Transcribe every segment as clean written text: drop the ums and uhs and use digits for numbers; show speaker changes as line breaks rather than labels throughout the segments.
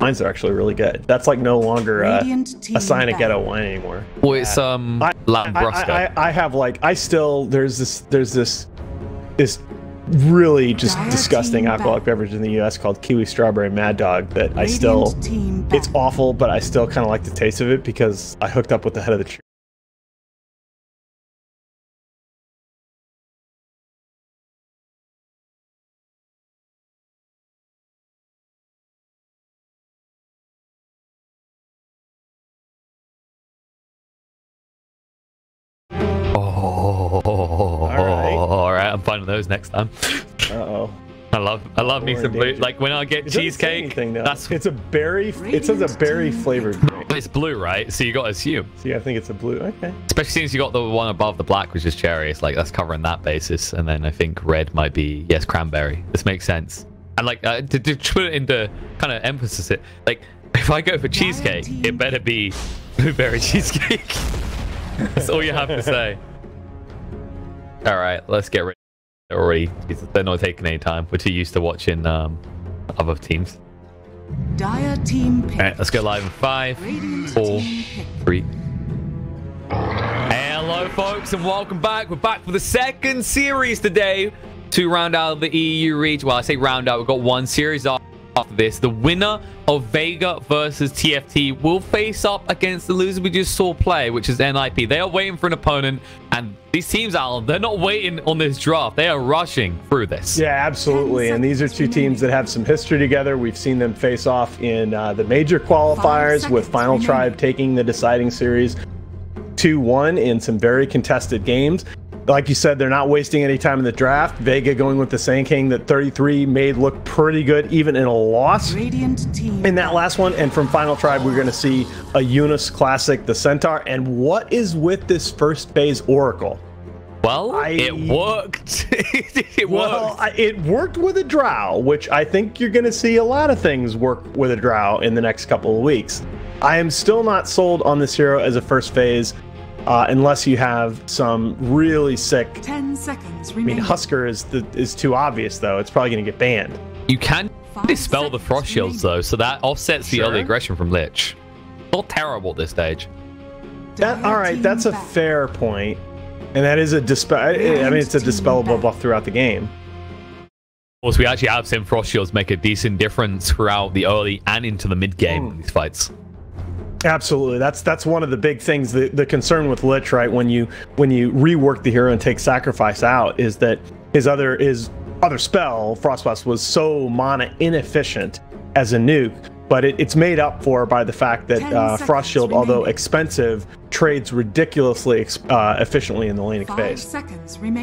Mines are actually really good. That's like no longer a sign of ghetto wine anymore.
Well, it's Lambrusco.
I have like there's this really just disgusting alcoholic beverage in the U.S. called Kiwi Strawberry Mad Dog that I still, it's awful, but I still kind of like the taste of it because I hooked up with the head of the tree.
All right, I'm finding those next time. I love me some blue. Like when I get cheesecake,
it's a berry. It says a berry flavored drink.
It's blue, right? So you got to assume.
See, I think it's a blue. Okay.
Especially since you got the one above the black, which is cherry. It's like that's covering that basis, and then I think red might be cranberry. This makes sense. And like to put it into kind of emphasis it, like if I go for cheesecake, it better be blueberry cheesecake. That's all you have to say. All right, let's get rid of it already. They're not taking any time. We're too used to watching other teams.
Dire team pick.
All right, let's go live in 5, 4, 3. Hello, folks, and welcome back. We're back for the second series today to round out the EU region. Well, I say round out. We've got one series after this. The winner of Vega versus TFT will face up against the loser we just saw play, which is NIP. They are waiting for an opponent, and these teams, Alan, they're not waiting on this draft. They are rushing through this.
Yeah, absolutely. And these are two teams that have some history together. We've seen them face off in the major qualifiers, with Final Tribe taking the deciding series 2-1 in some very contested games. Like you said, they're not wasting any time in the draft. Vega going with the Sand King that 33 made look pretty good, even in a loss in that last one. And from Final Tribe, we're going to see a Eunice Classic, the Centaur. And what is with this first phase Oracle?
Well, it worked.
It worked with a Drow, which I think you're going to see a lot of things work with a Drow in the next couple of weeks. I am still not sold on this hero as a first phase. Unless you have some really sick.
10 seconds
remaining. I mean, Husker is too obvious, though. It's probably going to get banned.
You can dispel the Frost Shields, though, so that offsets the early aggression from Lich. Not terrible at this stage.
All right, that's a fair point, and that is a dispel. I mean, it's a dispellable buff throughout the game.
Of course, we actually have seen Frost Shields make a decent difference throughout the early and into the mid game in these fights.
Absolutely, that's one of the big things. The concern with Lich, right, when you rework the hero and take Sacrifice out, is that his other spell, Frostblast, was so mana inefficient as a nuke, but it's made up for by the fact that Frost Shield, although expensive, trades ridiculously efficiently in the laning phase.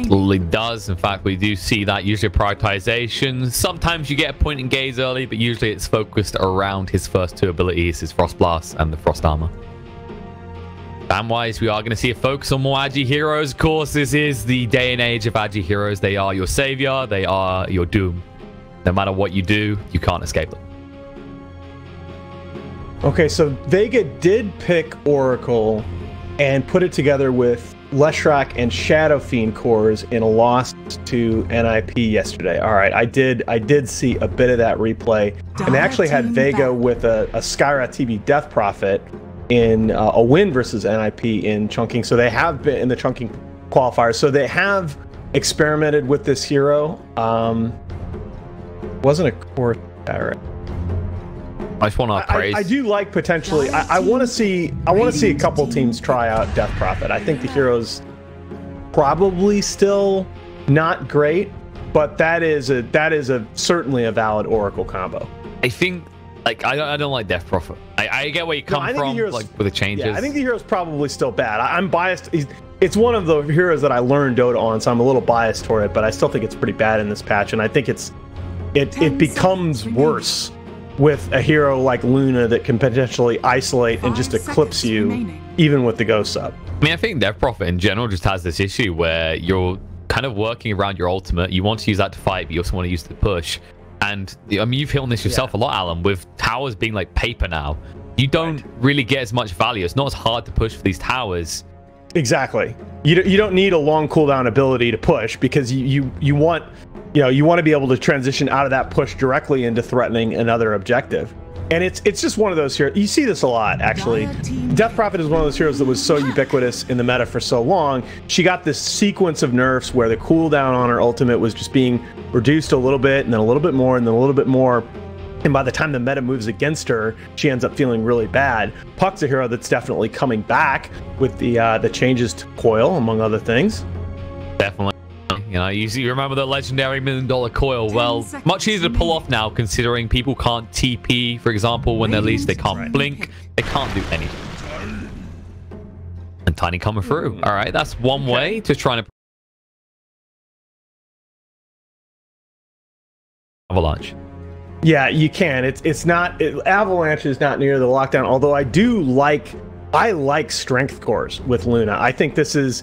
Well, it does. In fact, we do see that usually prioritization. Sometimes you get a point and gaze early, but usually it's focused around his first two abilities, his Frost Blast and the Frost Armor. Ban-wise, we are going to see a focus on more Agi heroes. Of course, this is the day and age of Agi heroes. They are your savior. They are your doom. No matter what you do, you can't escape them.
Okay, so Vega did pick Oracle and put it together with Leshrac and Shadow Fiend cores in a loss to NIP yesterday. All right, I did see a bit of that replay, and they actually had Vega with a Skyra TB Death Prophet in a win versus NIP in chunking. So they have been in the chunking qualifiers. So they have experimented with this hero. Wasn't a core right?
I just want to praise.
I do like potentially. I want to see a couple teams try out Death Prophet. I think the hero's probably still not great, but that is certainly a valid Oracle combo.
I think, like, I don't like Death Prophet. I get where you come from, like with the changes.
Yeah, I think the hero's probably still bad. I'm biased. It's one of the heroes that I learned Dota on, so I'm a little biased toward it. But I still think it's pretty bad in this patch, and I think it becomes worse with a hero like Luna that can potentially isolate and just eclipse you, even with the Ghost sub.
I mean, I think Death Prophet in general just has this issue where you're kind of working around your ultimate. You want to use that to fight, but you also want to use it to push. And I mean, you've hit on this yourself a lot, Alan, with towers being like paper now. You don't really get as much value. It's not as hard to push for these towers.
Exactly. You don't need a long cooldown ability to push, because you want to be able to transition out of that push directly into threatening another objective. And it's just one of those heroes. You see this a lot, actually. Death Prophet is one of those heroes that was so ubiquitous in the meta for so long. She got this sequence of nerfs where the cooldown on her ultimate was just being reduced a little bit, and then a little bit more, and then a little bit more. And by the time the meta moves against her, she ends up feeling really bad. Puck's a hero that's definitely coming back with the changes to coil, among other things.
Definitely. You know, you remember the legendary $1 million coil. Well, much easier to pull off now, considering people can't TP, for example, when they're least. They can't blink. They can't do anything. And Tiny coming through. All right, that's one way to try to Avalanche.
Yeah, you can. It's not Avalanche is not near the lockdown. Although I like strength cores with Luna. I think this is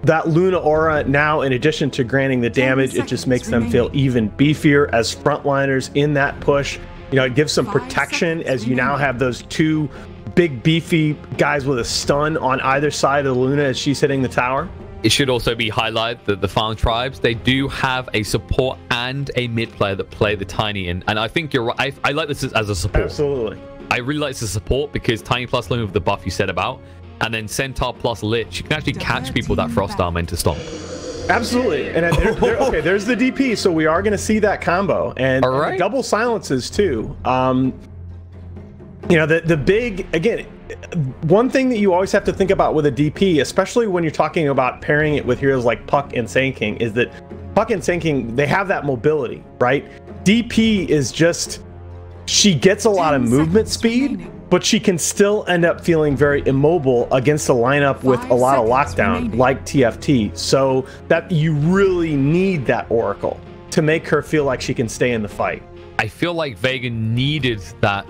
that Luna aura now, in addition to granting the damage, it just makes them feel even beefier as frontliners in that push. You know, it gives some protection as you now have those two big beefy guys with a stun on either side of the Luna as she's hitting the tower.
It should also be highlighted that the Farm Tribes, they do have a support and a mid player that play the Tiny, and I think you're right. I like this as a support.
Absolutely.
I really like this as a support because Tiny plus Luna with the buff you said about, and then Centaur plus Lich, you can actually catch people that Frost Arm into Stomp.
Absolutely. And okay, there's the DP, so we are going to see that combo. And,
right.
and the double silences, too. You know, the big, again, one thing that you always have to think about with a DP, especially when you're talking about pairing it with heroes like Puck and Sand King, is that Puck and Sand King, they have that mobility, right? DP is just, she gets a lot of movement speed, but she can still end up feeling very immobile against a lineup with a lot of lockdown, like TFT. So that you really need that Oracle to make her feel like she can stay in the fight.
I feel like Vega needed that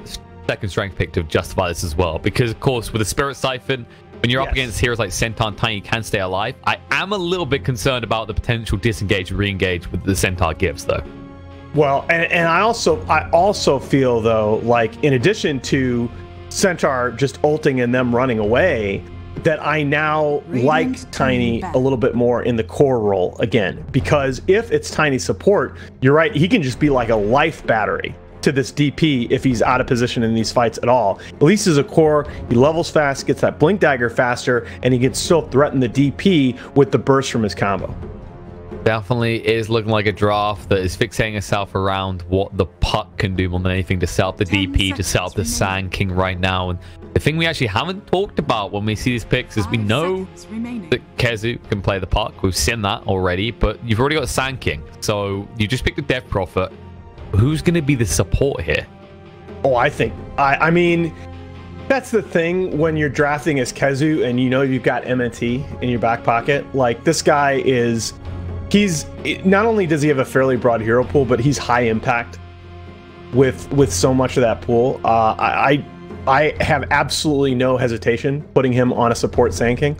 second strength pick to justify this as well, because of course with the Spirit Siphon, when you're up against heroes like Centaur and Tiny, you can stay alive. I am a little bit concerned about the potential disengage and re-engage with the Centaur gives, though.
Well, and I also feel, though, like in addition to Centaur just ulting and them running away, that I now like Tiny a little bit more in the core role again, because if it's Tiny support, you're right, he can just be like a life battery to this DP if he's out of position in these fights at all. At least as a core, he levels fast, gets that blink dagger faster, and he can still threaten the DP with the burst from his combo.
Definitely is looking like a draft that is fixating itself around what the Puck can do more than anything to set up the DP, to set up the Sand King right now. And the thing we actually haven't talked about when we see these picks is we know that Kezu can play the Puck. We've seen that already, but you've already got Sand King. So you just picked the Death Prophet. Who's going to be the support here?
Oh, I mean, that's the thing when you're drafting as Kezu and you know you've got MNT in your back pocket. Like, this guy is, not only does he have a fairly broad hero pool, but he's high impact with so much of that pool. I have absolutely no hesitation putting him on a support Sand King.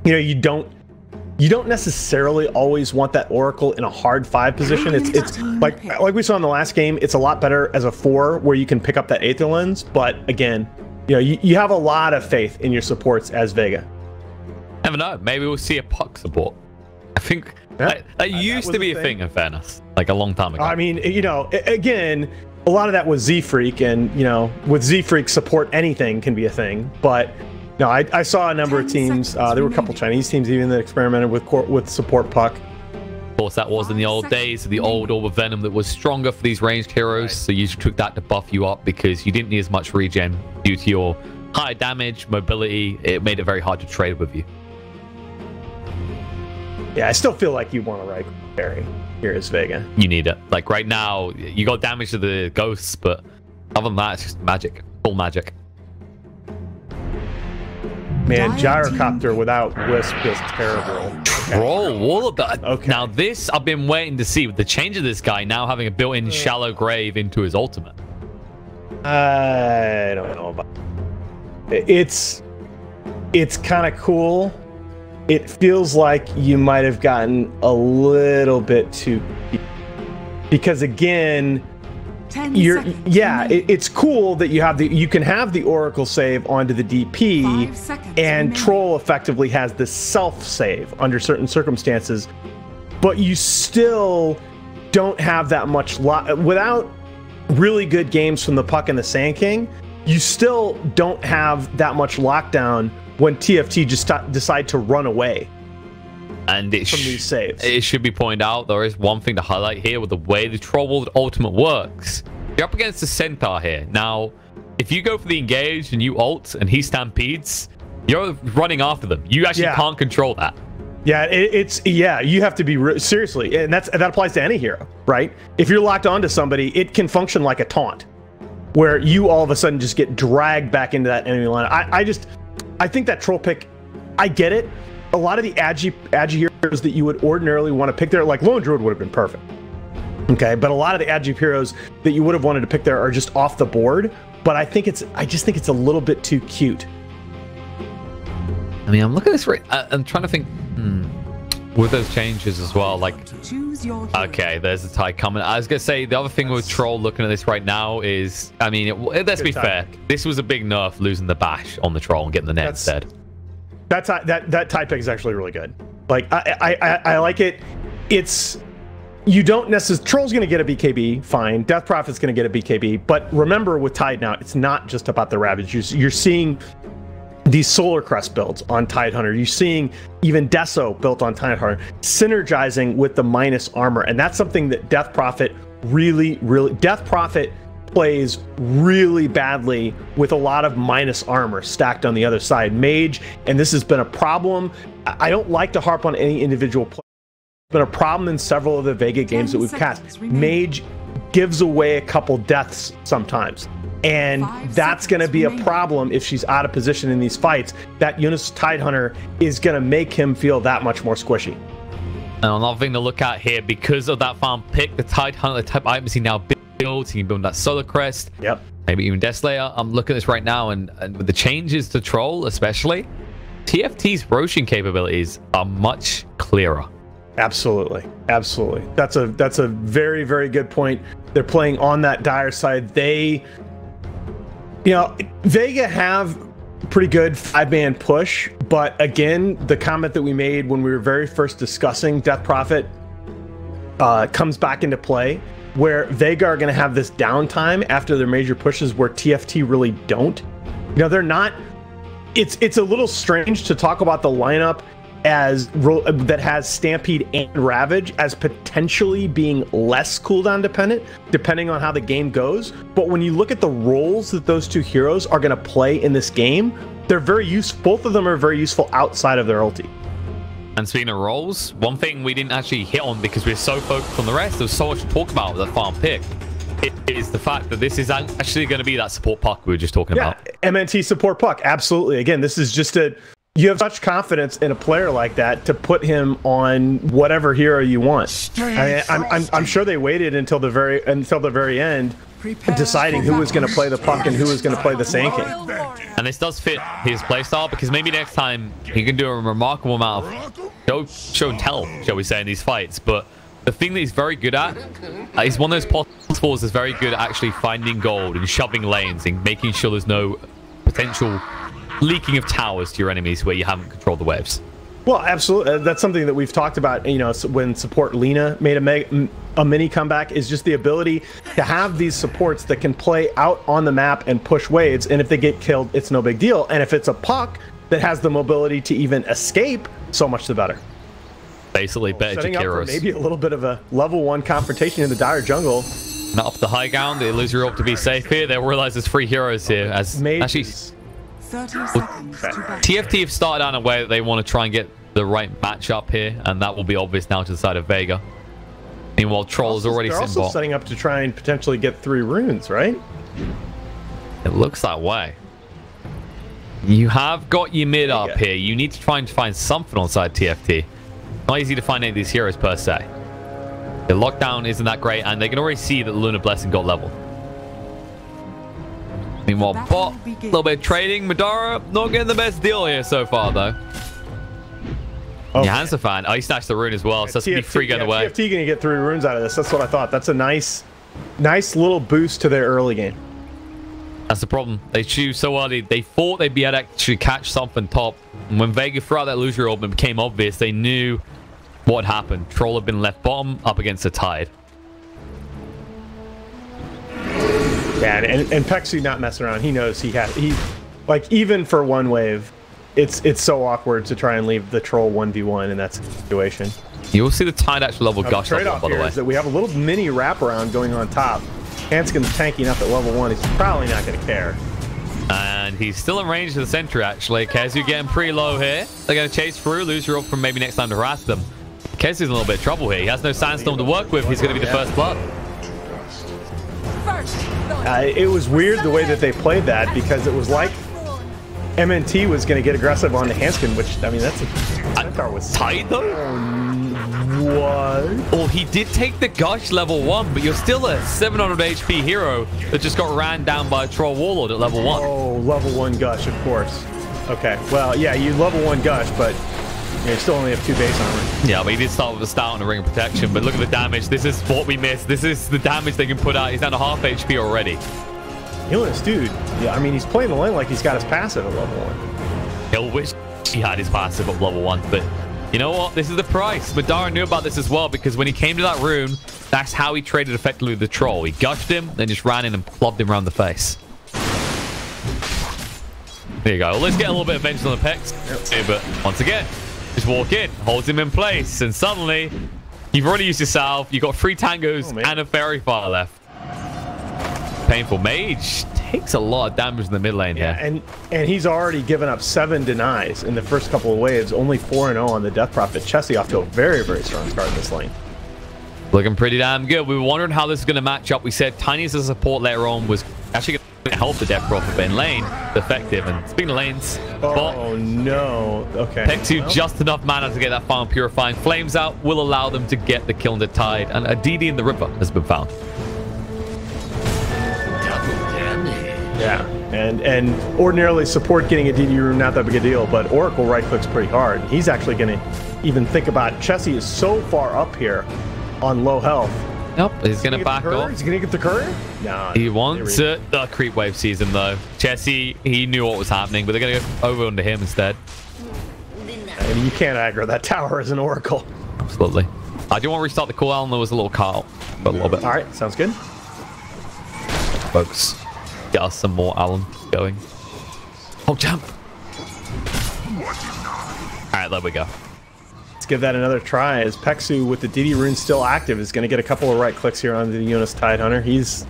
You know, you don't necessarily always want that Oracle in a hard 5 position. It's like we saw in the last game, it's a lot better as a 4 where you can pick up that Aether Lens. But again, you know, you have a lot of faith in your supports as Vega.
Never know. Maybe we'll see a Puck support. I think that used to be a thing, in fairness, like a long time ago. I
mean, you know, again, a lot of that was Z-Freak, and, you know, with Z-Freak, support anything can be a thing. But no, I saw a number of teams. There were a couple Chinese teams even that experimented with support Puck.
Of course, that was in the old days, the old Orb of Venom that was stronger for these ranged heroes. Right. So you took that to buff you up because you didn't need as much regen due to your high damage, mobility. It made it very hard to trade with you.
Yeah, I still feel like you want to right carry here as Vega.
You need it. Like right now, you got damage to the ghosts, but other than that, it's just magic. Full magic.
Man, Gyrocopter without Wisp is terrible.
Bro, all of that.
Okay.
Now this, I've been waiting to see with the change of this guy now having a built-in shallow grave into his ultimate.
I don't know about it. It's kind of cool. It feels like you might have gotten a little bit too, because again, it's cool that you can have the Oracle save onto the DP, and Troll effectively has the self save under certain circumstances, but you still don't have that much without really good games from the Puck and the Sand King, you still don't have that much lockdown when TFT just decide to run away.
And
from these saves.
It should be pointed out, there is one thing to highlight here with the way the Trollworld Ultimate works. You're up against the Centaur here. Now, if you go for the engage and you ult and he stampedes, you're running after them. You actually can't control that.
Yeah, you have to be seriously, and that applies to any hero, right? If you're locked onto somebody, it can function like a taunt, where you all of a sudden just get dragged back into that enemy line. I think that troll pick, I get it. A lot of the agi heroes that you would ordinarily want to pick there, like Lone Druid would have been perfect. Okay, but a lot of the agi heroes that you would have wanted to pick there are just off the board. But I just think it's a little bit too cute.
I mean, I'm looking at this right. I'm trying to think with those changes as well. Like, okay, there's the tie coming. I was gonna say the other thing with Troll looking at this right now is, I mean, let's be fair. This was a big nerf losing the bash on the Troll and getting the net instead.
That tie pick is actually really good. Like, I like it. You don't necessarily... Troll's going to get a BKB, fine. Death Prophet's going to get a BKB. But remember, with Tide now, it's not just about the Ravage. You're seeing these Solar Crest builds on Tidehunter. You're seeing even Deso built on Tidehunter, synergizing with the minus armor. And that's something that Death Prophet really... Death Prophet plays really badly with a lot of minus armor stacked on the other side. Mage, and this has been a problem. I don't like to harp on any individual player. It's been a problem in several of the Vega games that we've cast. Mage gives away a couple deaths sometimes, and that's going to be a problem if she's out of position in these fights. That Eunice Tidehunter is going to make him feel that much more squishy.
And another thing to look at here, because of that farm pick, the Tidehunter, the type items he now builds, he can build that Solar Crest. Yep. Maybe even Death Slayer. I'm looking at this right now, and with the changes to Troll especially, TFT's Roshan capabilities are much clearer.
Absolutely. That's a very, very good point. They're playing on that dire side. Vega have pretty good 5-man push, but again, the comment that we made when we were very first discussing Death Prophet comes back into play, where Vega are going to have this downtime after their major pushes where TFT really don't. They're not... It's a little strange to talk about the lineup as that has Stampede and Ravage as potentially being less cooldown dependent, depending on how the game goes. But when you look at the roles that those two heroes are going to play in this game, they're very useful. Both of them are very useful outside of their ulti.
And speaking of roles, one thing we didn't actually hit on because we're so focused on the rest, there's so much to talk about with that farm pick. It is the fact that this is actually going to be that support puck we were just talking about.
MNT support puck, absolutely. Again, this is just you have such confidence in a player like that to put him on whatever hero you want. I'm sure they waited until the very end, deciding who was going to play the puck and who was going to play the Sand King.
And this does fit his playstyle, because maybe next time he can do a remarkable amount of show and tell, shall we say, in these fights. But the thing that he's very good at, he's one of those possibles that's very good at actually finding gold and shoving lanes and making sure there's no potential leaking of towers to your enemies where you haven't controlled the waves.
Well, absolutely. That's something that we've talked about, when support Lina made a mini comeback, is just the ability to have these supports that can play out on the map and push waves, and if they get killed, it's no big deal. And if it's a puck that has the mobility to even escape, so much the better.
Basically, better
setting up for maybe a little bit of a level 1 confrontation in the dire jungle.
Not up the high ground, the illusory orb to be safe here. They'll realize there's 3 heroes here. Actually,
30 seconds to battle.
TFT have started out in a way that they want to try and get the right matchup here, and that will be obvious now to the side of Vega. Meanwhile, Troll is already sitting bot.
Setting up to try and potentially get 3 runes, right?
It looks that way. You have got your mid up here. You need to try and find something on side TFT. Not easy to find any of these heroes per se. The lockdown isn't that great, and they can already see that the Lunar Blessing got level. Meanwhile, bot, a little bit of trading. Madara not getting the best deal here so far, though. Okay. Yeah, Hansa fan. Oh, he snatched the rune as well, so that's going to be free going away.
TFT going to get 3 runes out of this. That's what I thought. That's a nice little boost to their early game.
That's the problem. They choose so early. They thought they'd be able to actually catch something top. And when Vega threw out that illusory orb and it became obvious, they knew what happened. Troll had been left bottom up against the Tide.
Yeah, and Peksu not messing around. He knows he like, even for one wave, it's so awkward to try and leave the troll 1v1 in that situation.
You'll see the Tide actual level gush
the trade-off
by the
here
way.
is that we have a little mini wraparound going on top. Hanskin's tanking up at level 1. He's probably not going to care.
And he's still in range of the sentry, actually. Kezu getting pretty low here. They're going to chase through, lose her up from maybe next time to harass them. Kezu's in a little bit of trouble here. He has no Sandstorm to work with. He's going to be the first blood.
It was weird the way that they played that, because it was like MNT was going to get aggressive on the Hanskin, which, I mean, that's a Centaur was
tight though.
What?
Oh, he did take the gush level 1, but you're still a 700 HP hero that just got ran down by a troll warlord at level 1.
Oh, level 1 gush, of course. Okay, well, yeah, you level 1 gush, but you still only have 2 base armor.
Yeah, but he did start with a stout and a ring of protection. But look at the damage. This is what we missed. This is the damage they can put out. He's down to half HP already.
This dude, yeah, I mean, he's playing the lane like he's got his passive at level 1.
He'll wish he had his passive at level 1, but you know what? This is the price. Madara knew about this as well, because when he came to that rune, that's how he traded effectively with the troll. He gushed him, then just ran in and clubbed him around the face. There you go. Well, let's get a little bit of vengeance on the pecs. Yep. But once again, just walk in, holds him in place, and suddenly you've already used yourself. You've got 3 tangos and a fairy fire left. Painful Mage takes a lot of damage in the mid lane here.
And he's already given up 7 denies in the first couple of waves. Only 4-0 on the Death Prophet. Chessie off to a very, very strong start in this lane.
Looking pretty damn good. We were wondering how this is going to match up. We said Tiny as a support later on was actually going to help the Death Prophet in lane. Effective. And speaking of lanes,
no. Okay.
Peksu just enough mana to get that final Purifying Flames out will allow them to get the kill in the Tide. And a DD in the River has been found.
Yeah, and ordinarily support getting a DD rune not that big a deal, but Oracle right clicks pretty hard. He's actually going to even think about Chessie is so far up here on low health.
Nope, he's going to back off.
He's going to get the courier? No.
He wants it. The creep wave season though. Chessie, he knew what was happening, but they're going to go over onto him instead.
I mean, you can't aggro that tower as an Oracle.
Absolutely. I do want to restart the cooldown. There was a little call, but a little bit.
All right, sounds good.
Folks. Get us some more Alan going. Oh, jump. Alright, there we go.
Let's give that another try, as Peksu, with the DD rune still active, is going to get a couple of right clicks here on the Yunus Tidehunter. He's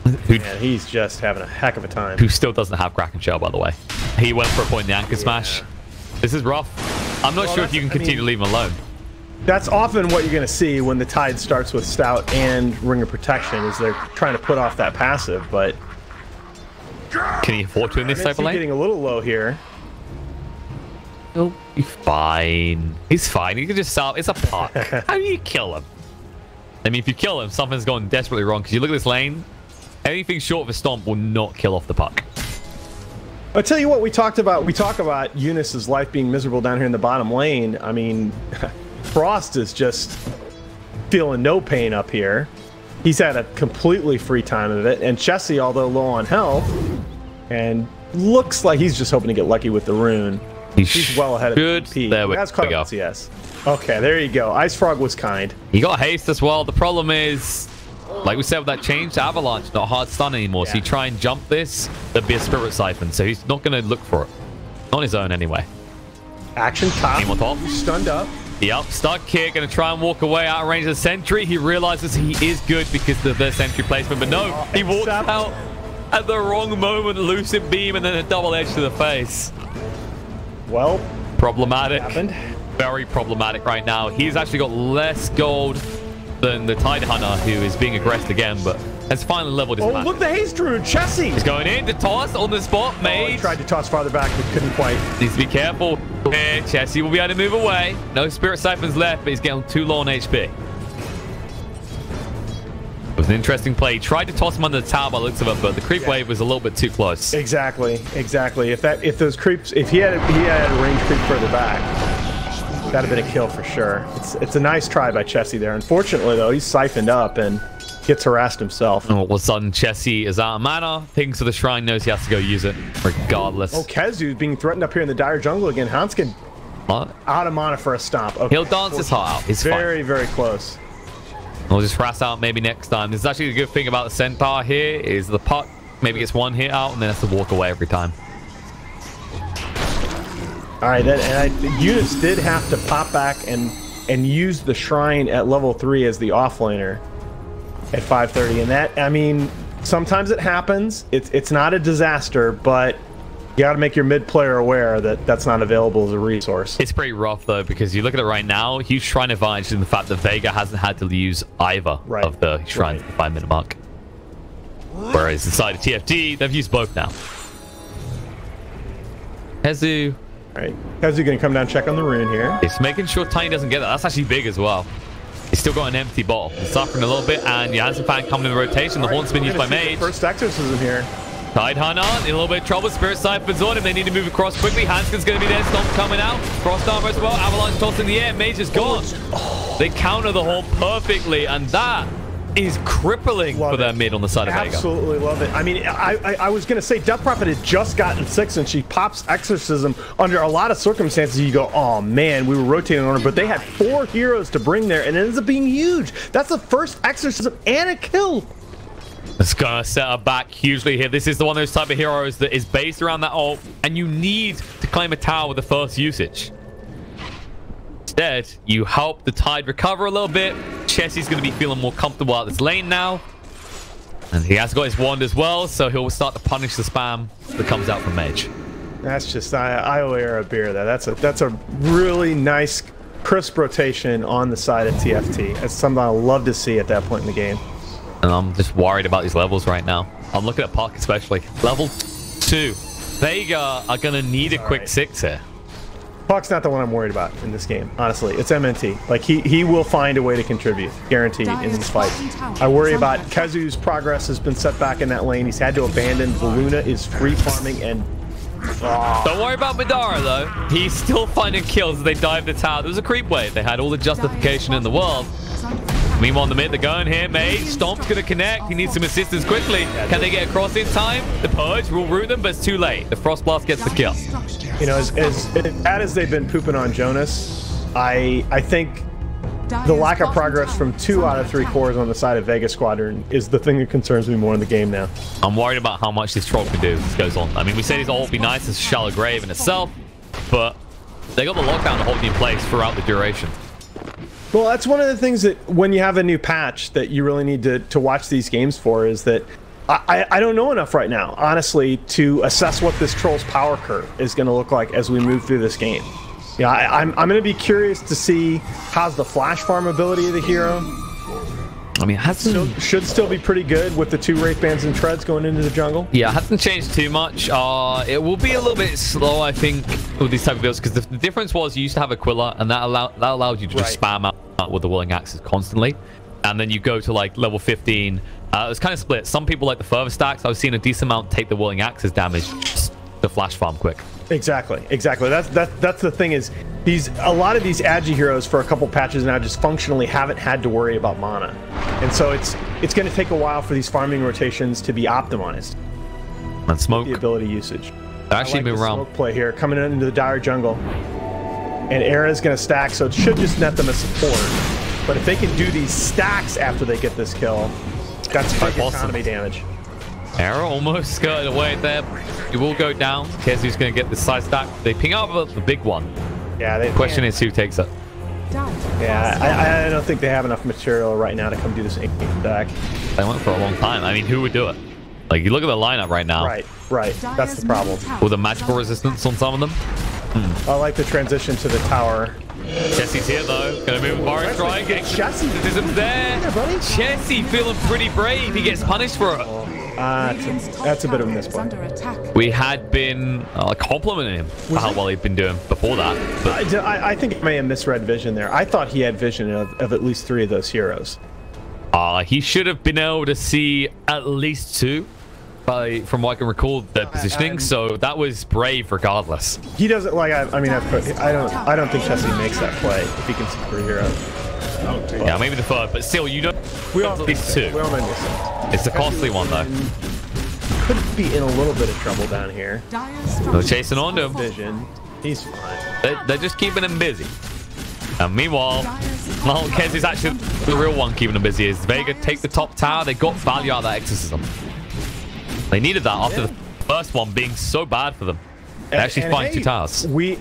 just having a heck of a time.
Who still doesn't have Kraken Shell, by the way. He went for a point in the Anchor Smash. This is rough. I'm not sure if you can continue to leave him alone.
That's often what you're going to see when the Tide starts with Stout and Ring of Protection, is they're trying to put off that passive, but...
Can he afford to in this type of lane?
Getting a little low here.
He'll be fine. He's fine. He can just sell. It's a puck. How do you kill him? I mean, if you kill him, something's going desperately wrong. Because you look at this lane, anything short of a stomp will not kill off the puck.
I'll tell you what, we talk about Eunice's life being miserable down here in the bottom lane. I mean, Frost is just feeling no pain up here. He's had a completely free time of it, and Chessie, although low on health, and looks like he's just hoping to get lucky with the rune. He's well ahead of PP.
There we go.
Yes. Okay, there you go. Ice Frog was kind.
He got haste as well. The problem is, like we said with that change to Avalanche, not hard stun anymore. Yeah. So you try and jump this, there'd be a Spirit Siphon. So he's not going to look for it. Not on his own anyway.
Action top.
Team on top.
Stunned up.
Yep, stuck here, going to try and walk away out of range of the sentry. He realizes he is good because of the sentry placement, but no, he walks out at the wrong moment, lucid beam, and then a double edge to the face.
Well,
problematic. Very problematic right now. He's actually got less gold than the Tidehunter, who is being aggressed again, but has finally leveled his magic.
Look, the haste rune, Chessie!
He's going in to toss on the spot. Mage.
He tried to toss farther back, but couldn't quite.
Needs to be careful. Here, Chessie will be able to move away. No Spirit Siphons left, but he's getting too low on HP. It was an interesting play. He tried to toss him under the tower by the looks of it, but the creep wave was a little bit too close.
Exactly. If those creeps, if he had a range creep further back, that'd have been a kill for sure. It's a nice try by Chessie there. Unfortunately, though, he's siphoned up and gets harassed himself.
All of a sudden, Chessie is out of mana. Thinks of the shrine, knows he has to go use it regardless.
Oh, Kezu's being threatened up here in the dire jungle again. Hanskin out of mana for a stomp. Okay.
He'll dance his heart out. He's
very, very close.
We'll just harass out maybe next time. This is actually a good thing about the Centaur here is the puck maybe gets one hit out and then has to walk away every time.
All right, units did have to pop back and use the shrine at level 3 as the offlaner at 5:30, and that, I mean, sometimes it happens. It's not a disaster, but you got to make your mid player aware that that's not available as a resource.
It's pretty rough though, because you look at it right now, huge shrine advantage in the fact that Vega hasn't had to use either of the shrines at the 5-minute mark. Whereas inside of TFT, they've used both now. Hezu.
All right, Hezu gonna come down and check on the rune here.
It's making sure Tiny doesn't get that. That's actually big as well. He's still got an empty bottle. He's suffering a little bit, and Jansen fan coming in the rotation. The horn's been used by Mage.
First exorcism here.
Tide Hunter in a little bit of trouble. Spirit Siphon's on him. They need to move across quickly. Hanskin's going to be there. Stomp coming out. Frost Armor as well. Avalanche tossed in the air. Mage is gone. They counter the hole perfectly, and that is crippling for their mid on the side of Vega.
Absolutely love it. I mean, I was going to say Death Prophet had just gotten 6, and she pops Exorcism under a lot of circumstances. You go, oh man, we were rotating on her, but they had 4 heroes to bring there, and it ends up being huge. That's the first Exorcism and a kill.
It's gonna set her back hugely here. This is the one of those type of heroes that is based around that ult, and you need to claim a tower with the first usage. Instead, you help the Tide recover a little bit. Chessie's gonna be feeling more comfortable out this lane now. And he has got his wand as well, so he'll start to punish the spam that comes out from Mage.
That's just, I owe Era a beer there. That's a really nice, crisp rotation on the side of TFT. That's something I love to see at that point in the game.
And I'm just worried about these levels right now. I'm looking at Puck especially. Level 2. Vega are going to need a quick 6 here.
Puck's not the one I'm worried about in this game, honestly. It's MNT. Like, he will find a way to contribute, guaranteed, in these fights. I worry about Kezu's progress has been set back in that lane. He's had to abandon. Valuna is free farming and...
Don't worry about Madara, though. He's still finding kills as they dive the tower. There was a creep wave. They had all the justification in the world. Meanwhile, in the mid, they're going here. Mage, Stomp's going to connect. He needs some assistance quickly. Can they get across in time? The Purge will root them, but it's too late. The Frost Blast gets the kill.
You know, as bad as they've been pooping on Jonas, I think the lack of progress from 2 out of 3 cores on the side of Vega Squadron is the thing that concerns me more in the game now.
I'm worried about how much this troll can do as this goes on. I mean, we say this ult will be nice as Shallow Grave in itself, but they got the lockdown to hold you in place throughout the duration.
Well, that's one of the things that when you have a new patch that you really need to watch these games for, is that I don't know enough right now, honestly, to assess what this troll's power curve is going to look like as we move through this game. Yeah, I'm going to be curious to see how's the flash farm ability of the hero.
I mean, it
should still be pretty good with the 2 Wraith Bands and Treads going into the jungle.
Yeah, it hasn't changed too much. It will be a little bit slow, I think, with these type of builds, because the difference was you used to have Aquila, and that allowed you to just spam out with the Willing Axes constantly. And then you go to like level 15. It was kind of split. Some people like the further stacks. I was seeing a decent amount take the Willing Axes damage just to flash farm quick.
Exactly. That's the thing, is a lot of these agi heroes for a couple patches now just functionally haven't had to worry about mana, and so it's going to take a while for these farming rotations to be optimized.
And smoke
the ability usage.
Actually,
like
move around.
Smoke play here, coming into the dire jungle, and Era's going to stack, so it should just net them a support. But if they can do these stacks after they get this kill, that's big economy damage.
Era almost skirted away there. It will go down. Kezu's going to get the side stack. They ping out the big one.
Yeah.
The question is who takes it.
Yeah, I don't think they have enough material right now to come do this stack.
They went for a long time. I mean, who would do it? Like, you look at the lineup right now.
Right. That's the problem.
With the magical resistance on some of them.
I like the transition to the tower.
Chessie's here though. Gonna move with Boris trying.
Chessie
isn't there. Yeah, Chessie feeling pretty brave. He gets punished for it.
That's a bit of a misplay.
We had been complimenting him for how well he'd been doing before that. But
I think I may have misread vision there. I thought he had vision of at least 3 of those heroes.
He should have been able to see at least 2. From what I can recall, the positioning, so that was brave regardless.
He doesn't like. I don't think Chessie makes that play if he can see 3 heroes.
Yeah, maybe the 3rd, but still, you don't.
We all
these 2.
We all make mistakes.
It's a costly one though.
Could be in a little bit of trouble down here.
They're chasing on to him.
Vision. He's fine.
They're just keeping him busy. And meanwhile, Kez is actually the real one keeping him busy. Is Vega take the top tower? They got value out of that exorcism. They needed that after the first one being so bad for them. They actually find
hey,
2 towers.
We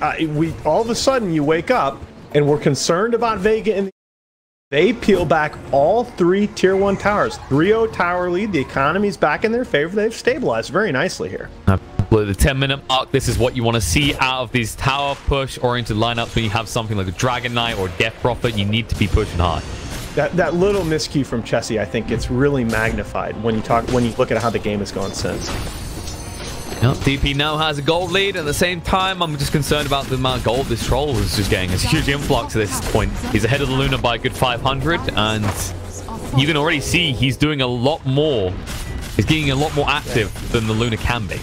all of a sudden you wake up and we're concerned about Vega, and they peel back all 3 tier 1 towers. 3-0 tower lead. The economy's back in their favor. They've stabilized very nicely here.
With the 10-minute mark, this is what you want to see out of these tower push-oriented lineups. When you have something like a Dragon Knight or Death Prophet, you need to be pushing hard.
That little miscue from Chessie, I think it's really magnified when you look at how the game has gone since.
Yep, DP now has a gold lead. At the same time, I'm just concerned about the amount of gold this troll was just getting. It's a huge influx at this point. He's ahead of the Luna by a good 500, and you can already see he's doing a lot more. He's getting a lot more active than the Luna can be.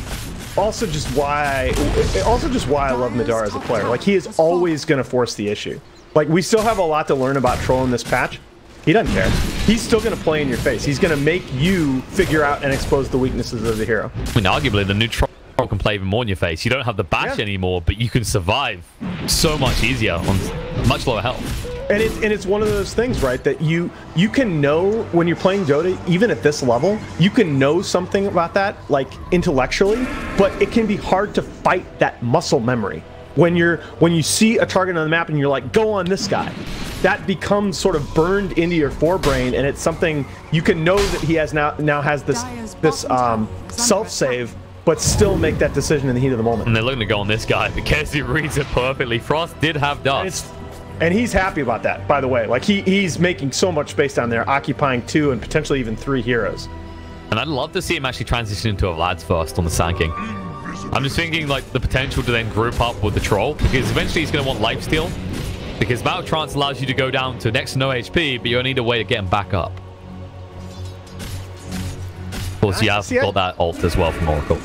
Also just why I love Madara as a player. Like, he is always going to force the issue. Like, we still have a lot to learn about Troll in this patch. He doesn't care. He's still going to play in your face. He's going to make you figure out and expose the weaknesses of the hero. I mean, arguably, the new Troll can play even more in your face. You don't have the bash anymore, but you can survive so much easier on much lower health. And it's one of those things, right, that you can know when you're playing Dota, even at this level, you can know something about that, like, intellectually, but it can be hard to fight that muscle memory. When you see a target on the map and you're like, go on this guy, that becomes sort of burned into your forebrain, and it's something you can know that he has now has this self-save, but still make that decision in the heat of the moment. And they're looking to go on this guy because he reads it perfectly. Frost did have dust. And he's happy about that, by the way. Like, he's making so much space down there, occupying 2 and potentially even 3 heroes. And I'd love to see him actually transition into a Vlad's first on the Sand King. I'm just thinking, like, the potential to then group up with the Troll, because eventually he's going to want lifesteal, because Battle Trance allows you to go down to next to no HP, but you need a way to get him back up. Of course, you have got that ult as well from Oracle.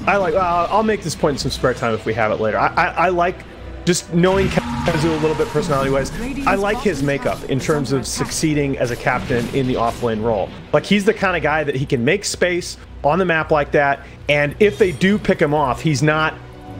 I'll make this point in some spare time if we have it later. I like just knowing Kazu a little bit personality-wise. I like his makeup in terms of succeeding as a captain in the off-lane role. Like, he's the kind of guy that he can make space on the map like that, and if they do pick him off, he's not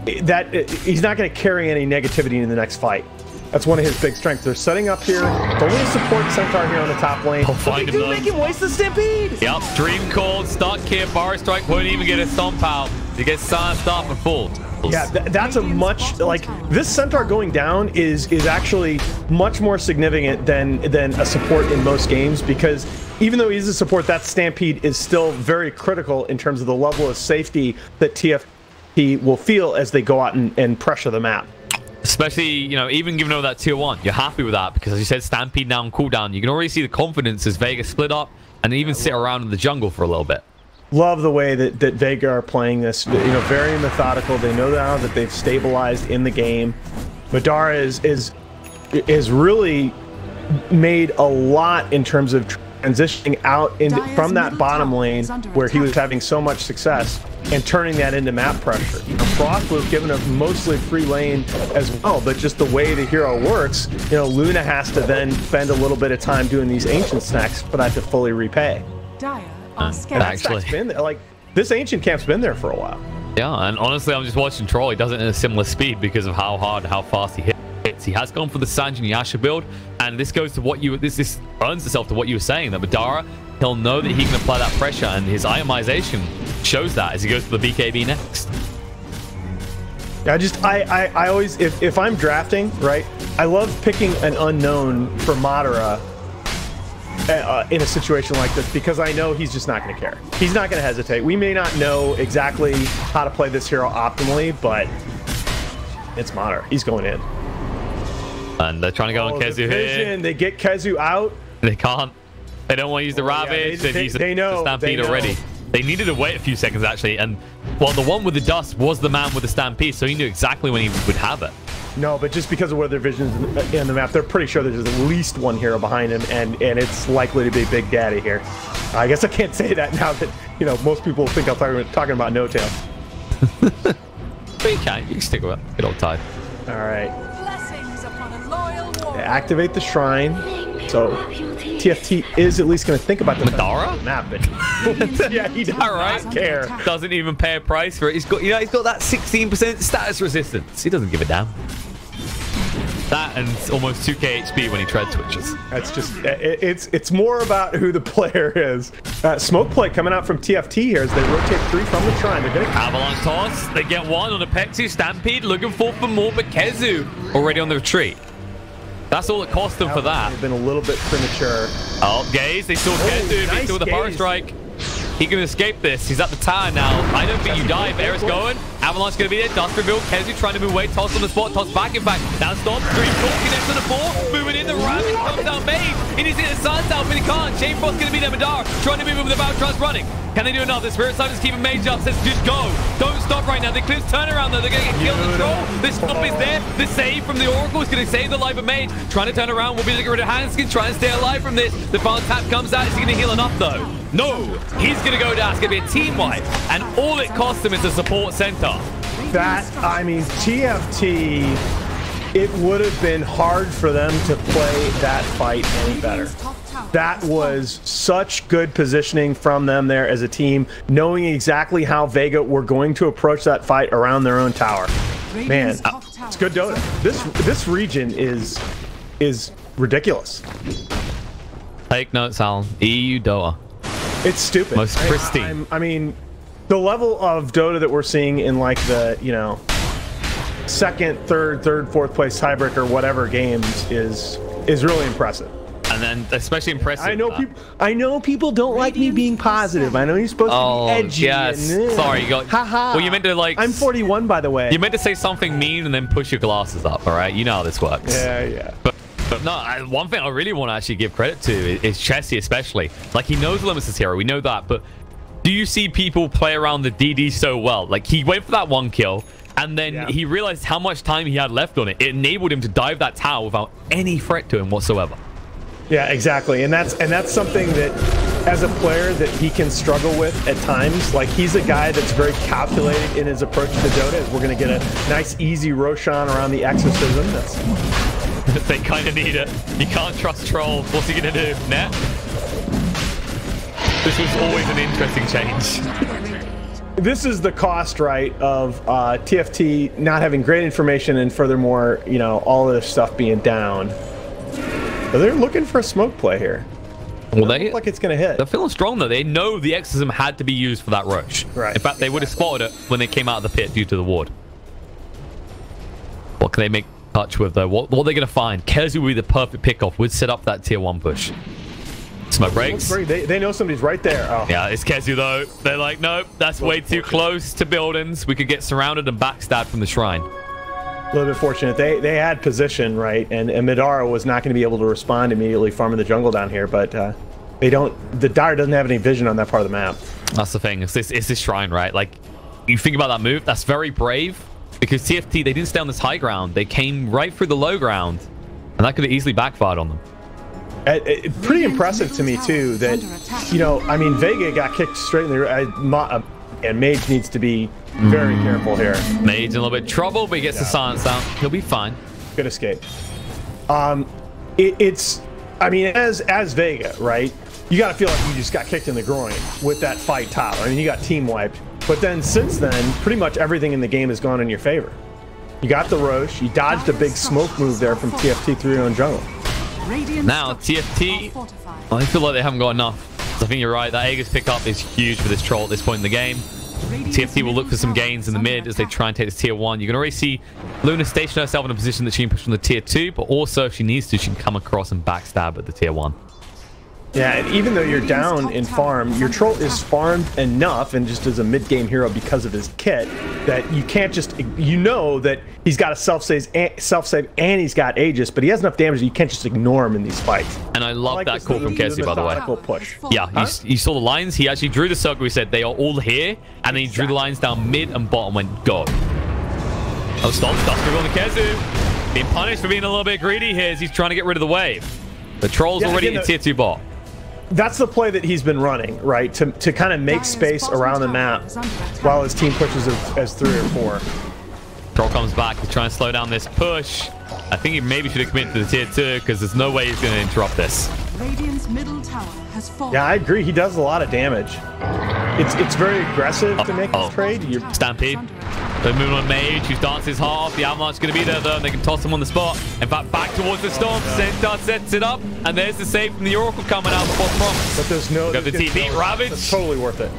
going to carry any negativity in the next fight. That's one of his big strengths. They're setting up here. The little support Centaur here on the top lane. Find him, make him waste the Stampede. Yep, Dream Cold, stuck here. Bar Strike won't even get a stomp out. He gets silenced off and full. Yeah, that's a much, like, this Centaur going down is actually much more significant than a support in most games, because even though he's a support, that Stampede is still very critical in terms of the level of safety that TFT will feel as they go out and pressure the map. Especially, you know, even given over that tier 1, you're happy with that, because as you said, Stampede now on cooldown. You can already see the confidence as Vega split up and even sit around in the jungle for a little bit. Love the way that Vega are playing this, you know, very methodical. They know now that they've stabilized in the game. Madara is really made a lot in terms of transitioning out from that bottom lane where he was having so much success and turning that into map pressure. Frost was given a mostly free lane as well, but just the way the hero works, you know, Luna has to then spend a little bit of time doing these ancient snacks for that to fully repay. Actually, been there. Like, this ancient camp's been there for a while. Yeah, and honestly, I'm just watching Troll. He does it at a similar speed because of how hard, how fast he hits. He has gone for the Sanjin Yasha build, and this goes to what you this earns itself to what you were saying, that Madara, he'll know that he can apply that pressure, and his itemization shows that as he goes for the BKB next. I always, if I'm drafting, right, I love picking an unknown for Madara in a situation like this, because I know he's just not going to care. He's not going to hesitate. We may not know exactly how to play this hero optimally, but it's Madara. He's going in. And they're trying to go on Kezu here. They get Kezu out. They can't. They don't want to use the Ravage. They've used the Stampede already. They needed to wait a few seconds, actually. And, well, the one with the dust was the man with the Stampede, so he knew exactly when he would have it. No, but just because of where their vision's in the map, they're pretty sure there's at least one hero behind him, and it's likely to be Big Daddy here. I guess I can't say that now that, you know, most people think I'm talking about No Tail. But you can stick with it. Good old Tide. All right. They activate the shrine, so TFT is at least going to think about the Madara map. Yeah, he does not care. Doesn't even pay a price for it. He's got, you know, he's got that 16% status resistance. He doesn't give a damn. That and almost 2k HP when he tread switches.
That's just, it's more about who the player is. Smoke play coming out from TFT here as they rotate 3 from the shrine. They're gonna
Avalanche toss. They get 1 on a Pexi Stampede. Looking for more, but Kezu already on the retreat. That's all it cost them for that.
They've been a little bit premature.
Oh, Gaze. They saw Kezu
nice
with a power strike. He can escape this. He's at the tower now. I don't think you die if Air's going. Avalanche going to be there. Dust reveal. Kezu trying to move away. Toss on the spot. Toss back. In fact, now stop. 3 connects to the 4. Moving in. The Rabbit comes down Maze. He needs to get the Suns out, but he can't. Chain Frost's going to be there. Madara trying to move in with the Valtron's running. Can they do enough? The Spirit Side is keeping Mage up. Says just go. Don't stop right now. They clear turnaround though. They're going to get killed in troll. This stop is there. The save from the Oracle is going to save the life of Mage. Trying to turn around. Will be able to get rid of Hanskin. Trying to stay alive from this. The final tap comes out. Is he going to heal enough though? No. He's going to go down. It's going to be a team wipe. And all it cost him is a support center.
That, I mean, TFT, it would have been hard for them to play that fight any better. That was such good positioning from them there as a team, knowing exactly how Vega were going to approach that fight around their own tower. Man, it's good Dota. This region is ridiculous.
Take notes, Alan. EU Dota.
It's stupid.
Most pristine.
I mean, the level of Dota that we're seeing in like the, you know, second, third, fourth place tiebreaker, whatever games is really impressive.
And then especially impressive.
I know people don't like me being positive. I know you're supposed to be edgy.
Yes. Sorry, you got.
Haha.
Well, you meant to like.
I'm 41, by the way.
You meant to say something mean and then push your glasses up. All right, you know how this works.
Yeah.
But no, one thing I really want to actually give credit to is Chessie, especially. Like he knows the limits of this hero. We know that, but do you see people play around the DD so well? Like he went for that 1 kill. And then he realized how much time he had left on it. It enabled him to dive that tower without any threat to him whatsoever.
Yeah, exactly. And that's something that as a player that he can struggle with at times. Like he's a guy that's very calculated in his approach to Dota. We're going to get a nice easy Roshan around the exorcism.
They kind of need it. You can't trust trolls. What's he going to do? Net? This was always an interesting change.
This is the cost, right, of TFT not having great information and furthermore, you know, all of this stuff being down. But they're looking for a smoke play here.
Well, they
look like it's going to hit.
They're feeling strong, though. They know the exorcism had to be used for that rush.
Right.
In fact, they would have spotted it when they came out of the pit due to the ward. What can they make touch with, though? What are they going to find? Kezu would be the perfect pickoff. Would set up that tier 1 push. Smoke breaks.
They know somebody's right there. Oh.
Yeah, it's Kezu, though. They're like, nope, that's way too close to buildings. We could get surrounded and backstabbed from the shrine.
A little bit fortunate. They had position, right? And Madara was not going to be able to respond immediately farming the jungle down here, but they don't. The Dire doesn't have any vision on that part of the map.
That's the thing. It's this shrine, right? Like, you think about that move, that's very brave. Because TFT, they didn't stay on this high ground. They came right through the low ground. And that could have easily backfired on them.
Pretty impressive to me, too, that, you know, I mean, Vega got kicked straight in the... and Mage needs to be very careful here.
Mage in a little bit of trouble, but he gets the silence down. He'll be fine.
Good escape. It's... I mean, as Vega, right? You got to feel like you just got kicked in the groin with that fight top. I mean, you got team wiped. But then, since then, pretty much everything in the game has gone in your favor. You got the Roche. You dodged a big smoke move there from TFT through your own jungle.
Now, TFT, I feel like they haven't got enough. So I think you're right. That Aegis pickup is huge for this troll at this point in the game. TFT will look for some gains in the mid as they try and take this tier 1. You can already see Luna station herself in a position that she can push from the tier 2, but also if she needs to, she can come across and backstab at the tier 1.
Yeah, and even though you're down in farm, your troll is farmed enough and just as a mid-game hero because of his kit that you can't just, you know that he's got a self-save and he's got Aegis, but he has enough damage that you can't just ignore him in these fights.
And I love that call from Kezu, by the way.
Push.
Yeah, you saw the lines. He actually drew the circle. He said they are all here, and then he drew the lines down mid and bottom, went go. Oh, stop. Dust on the Kezu. Being punished for being a little bit greedy here as he's trying to get rid of the wave. The troll's already in tier 2 bot.
That's the play that he's been running, right? To kind of make space around the map while his team pushes as 3 or 4.
Troll comes back to try and slow down this push. I think he maybe should have committed to the tier 2 because there's no way he's going to interrupt this.
Radiant's middle tower has fallen.
Yeah, I agree. He does a lot of damage. It's very aggressive to make this trade.
Stampede. They're moving on Mage, who dances half. The Avalanche is going to be there, though, and they can toss him on the spot. In fact, back towards the Storm. Centaur sets it up, and there's the save from the Oracle coming out before Promise.
But there's no...
Got the TP, Ravage.
That's totally worth it.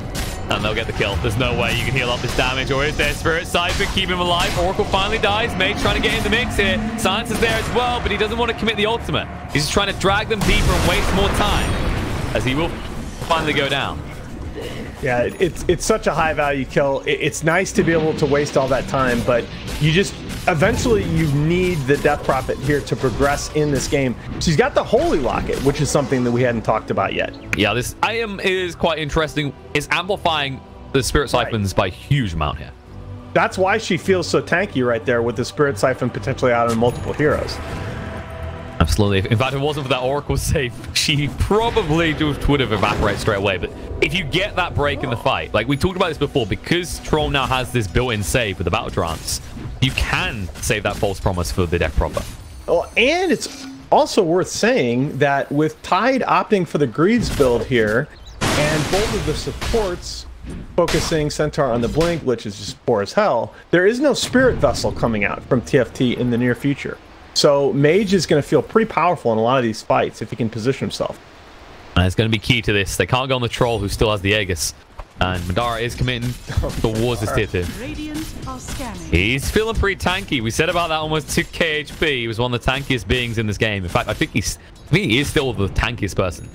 And they'll get the kill. There's no way you can heal up this damage. Or is there Spirit Siphon? Keep him alive. Oracle finally dies. Mage trying to get in the mix here. Science is there as well, but he doesn't want to commit the ultimate. He's just trying to drag them deeper and waste more time, as he will finally go down.
Yeah, it's such a high value kill. It's nice to be able to waste all that time, but you just eventually you need the Death Prophet here to progress in this game. She's got the Holy Locket, which is something that we hadn't talked about yet.
Yeah, this item is quite interesting. It's amplifying the Spirit Siphons by a huge amount here.
That's why she feels so tanky right there with the Spirit Siphon potentially out on multiple heroes.
Absolutely. In fact, if it wasn't for that Oracle save, she probably would have evaporated straight away. But if you get that break in the fight, like we talked about this before, because Troll now has this built-in save with the Battle Trance, you can save that false promise for the Death Prophet.
Oh, and it's also worth saying that with Tide opting for the Greaves build here, and both of the supports focusing Centaur on the Blink, which is just poor as hell, there is no Spirit Vessel coming out from TFT in the near future. So Mage is going to feel pretty powerful in a lot of these fights if he can position himself.
And it's going to be key to this. They can't go on the Troll, who still has the Aegis. And Madara is committing towards this tier 2. He's feeling pretty tanky. We said about that almost 2k HP. He was one of the tankiest beings in this game. In fact, I think he is still the tankiest person.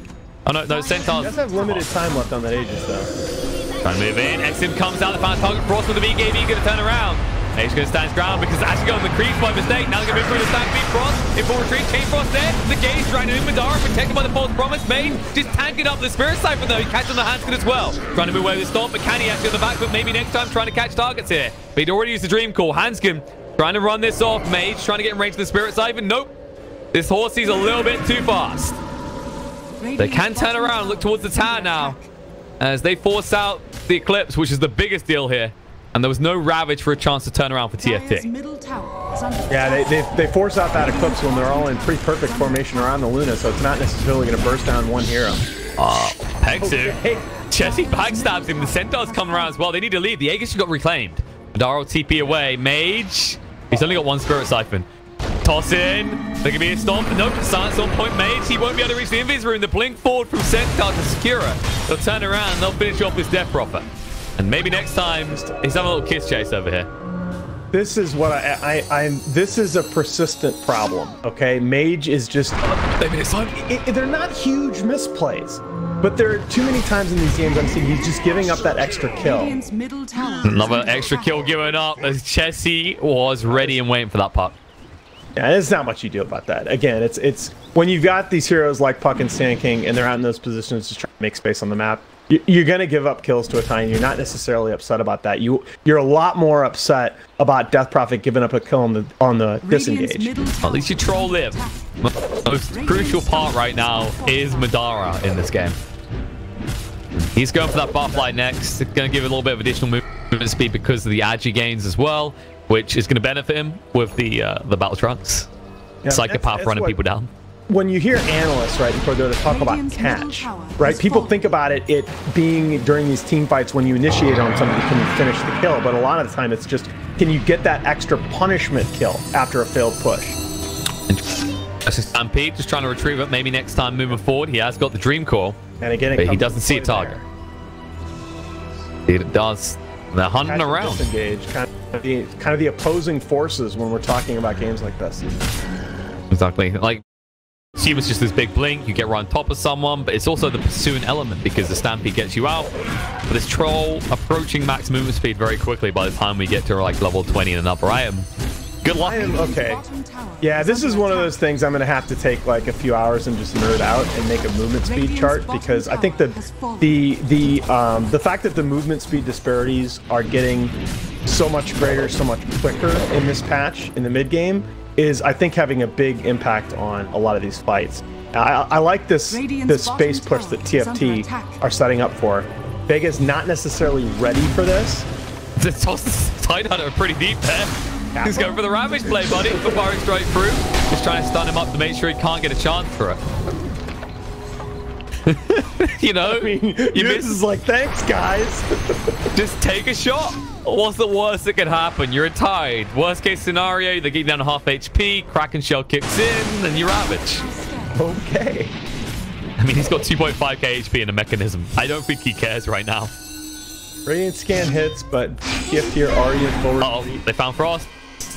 Oh, no, Centaurs.
He does have limited time left on that Aegis, though.
Trying to move in. Exim comes out. The final target. Frost with the VKB going to turn around. Mage going to stand his ground because it's actually going to the creep by mistake. Now they're going to move through the stack. Beat Frost in full retreat. Chain Frost there. The Gaze trying to move Madara, protected by the false promise. Mage just tanking up the Spirit Siphon though. He catches on the Hanskin as well. Trying to move away with the Storm, but can he actually on the back foot? Maybe next time trying to catch targets here. But he'd already used the Dream Call. Hanskin trying to run this off. Mage trying to get in range of the Spirit Siphon. Nope. This Horsey's a little bit too fast. They can turn around and look towards the tower now as they force out the Eclipse, which is the biggest deal here. And there was no Ravage for a chance to turn around for TFT.
Yeah, they force out that Eclipse when they're all in pretty perfect formation around the Luna, so it's not necessarily going to burst down one hero.
Pexu. Okay. Jesse backstabs him. The Centaurs come around as well. They need to leave. The Aegis got reclaimed. Madara TP away. Mage. He's only got one Spirit Siphon. Toss in. There can be a Storm. Nope. Silence on point. Mage. He won't be able to reach the Invis room. The blink forward from Centaur to secure her. They'll turn around and they'll finish off this Death Prophet. And maybe next time, he's having a little kiss chase over here.
This is what this is a persistent problem, okay? Mage is just...
Maybe this time.
They're not huge misplays, but there are too many times in these games I'm seeing he's just giving up that extra kill.
Another extra kill given up as Chessie was ready and waiting for that puck.
Yeah, there's not much you do about that. Again, it's when you've got these heroes like Puck and Sand King and they're out in those positions just trying to make space on the map, you're going to give up kills to a Tiny. You're not necessarily upset about that. You're a lot more upset about Death Prophet giving up a kill on the disengage.
At least you Troll live. Most crucial part right now is Madara in this game. He's going for that buff light next. It's going to give it a little bit of additional movement speed because of the Agi gains as well, which is going to benefit him with the Battle Trunks. Yeah, Psychopath running people down.
When you hear analysts, right, before they're to talk about catch, right, people think about it being during these team fights when you initiate on somebody, can you finish the kill? But a lot of the time it's just, can you get that extra punishment kill after a failed push?
That's a Stampede, just trying to retrieve it. Maybe next time moving forward, he has got the Dream Core.
And again,
but he doesn't see a target. It does. They're hunting around.
Disengage, kind of the opposing forces when we're talking about games like this.
Exactly. Like, she was just this big blink, you get right on top of someone, but it's also the pursuing element because the Stampede gets you out. But this Troll approaching max movement speed very quickly by the time we get to like level 20 and another item. Good luck.
Okay. Yeah, this is one of those things I'm going to have to take like a few hours and just nerd out and make a movement speed chart because I think the fact that the movement speed disparities are getting so much greater, so much quicker in this patch in the mid game is, I think, having a big impact on a lot of these fights. I like this space push that TFT are setting up for. Vega's not necessarily ready for this.
The toss the Tide Hunter pretty deep there. He's going for the Ravage play, buddy. For firing straight through. Just trying to stun him up to make sure he can't get a chance for it. You know,
I mean,
you
this is like, thanks, guys.
Just take a shot. What's the worst that could happen? You're tied. Worst case scenario, they get you down to half HP, Kraken Shell kicks in, and you ravage.
Okay.
I mean, he's got 2.5k HP in a mechanism. I don't think he cares right now.
Radiant scan hits, but gift here Arya forward.
Uh oh, they found Frost.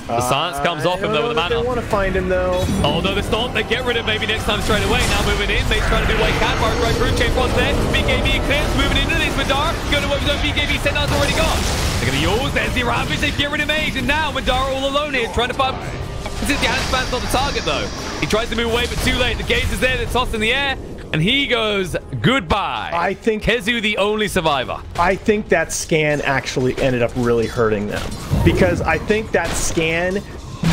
The silence comes off him though with the mana.
They want to find him though.
Oh no, they don't. They get rid of maybe next time straight away. Now moving in, they trying to do what they can. Far right through, chain Frost there. BKB clears, moving into this Madara. Going to work with BKB, Sentinel's already gone. They're going to use, there's the ravage, they get rid of Mage, and now Madara all alone here, trying to find... Since the handspan's not the target though. He tries to move away, but too late. The gaze is there, they're tossed in the air. And he goes goodbye.
I think
Kezu, the only survivor.
I think that scan actually ended up really hurting them, because I think that scan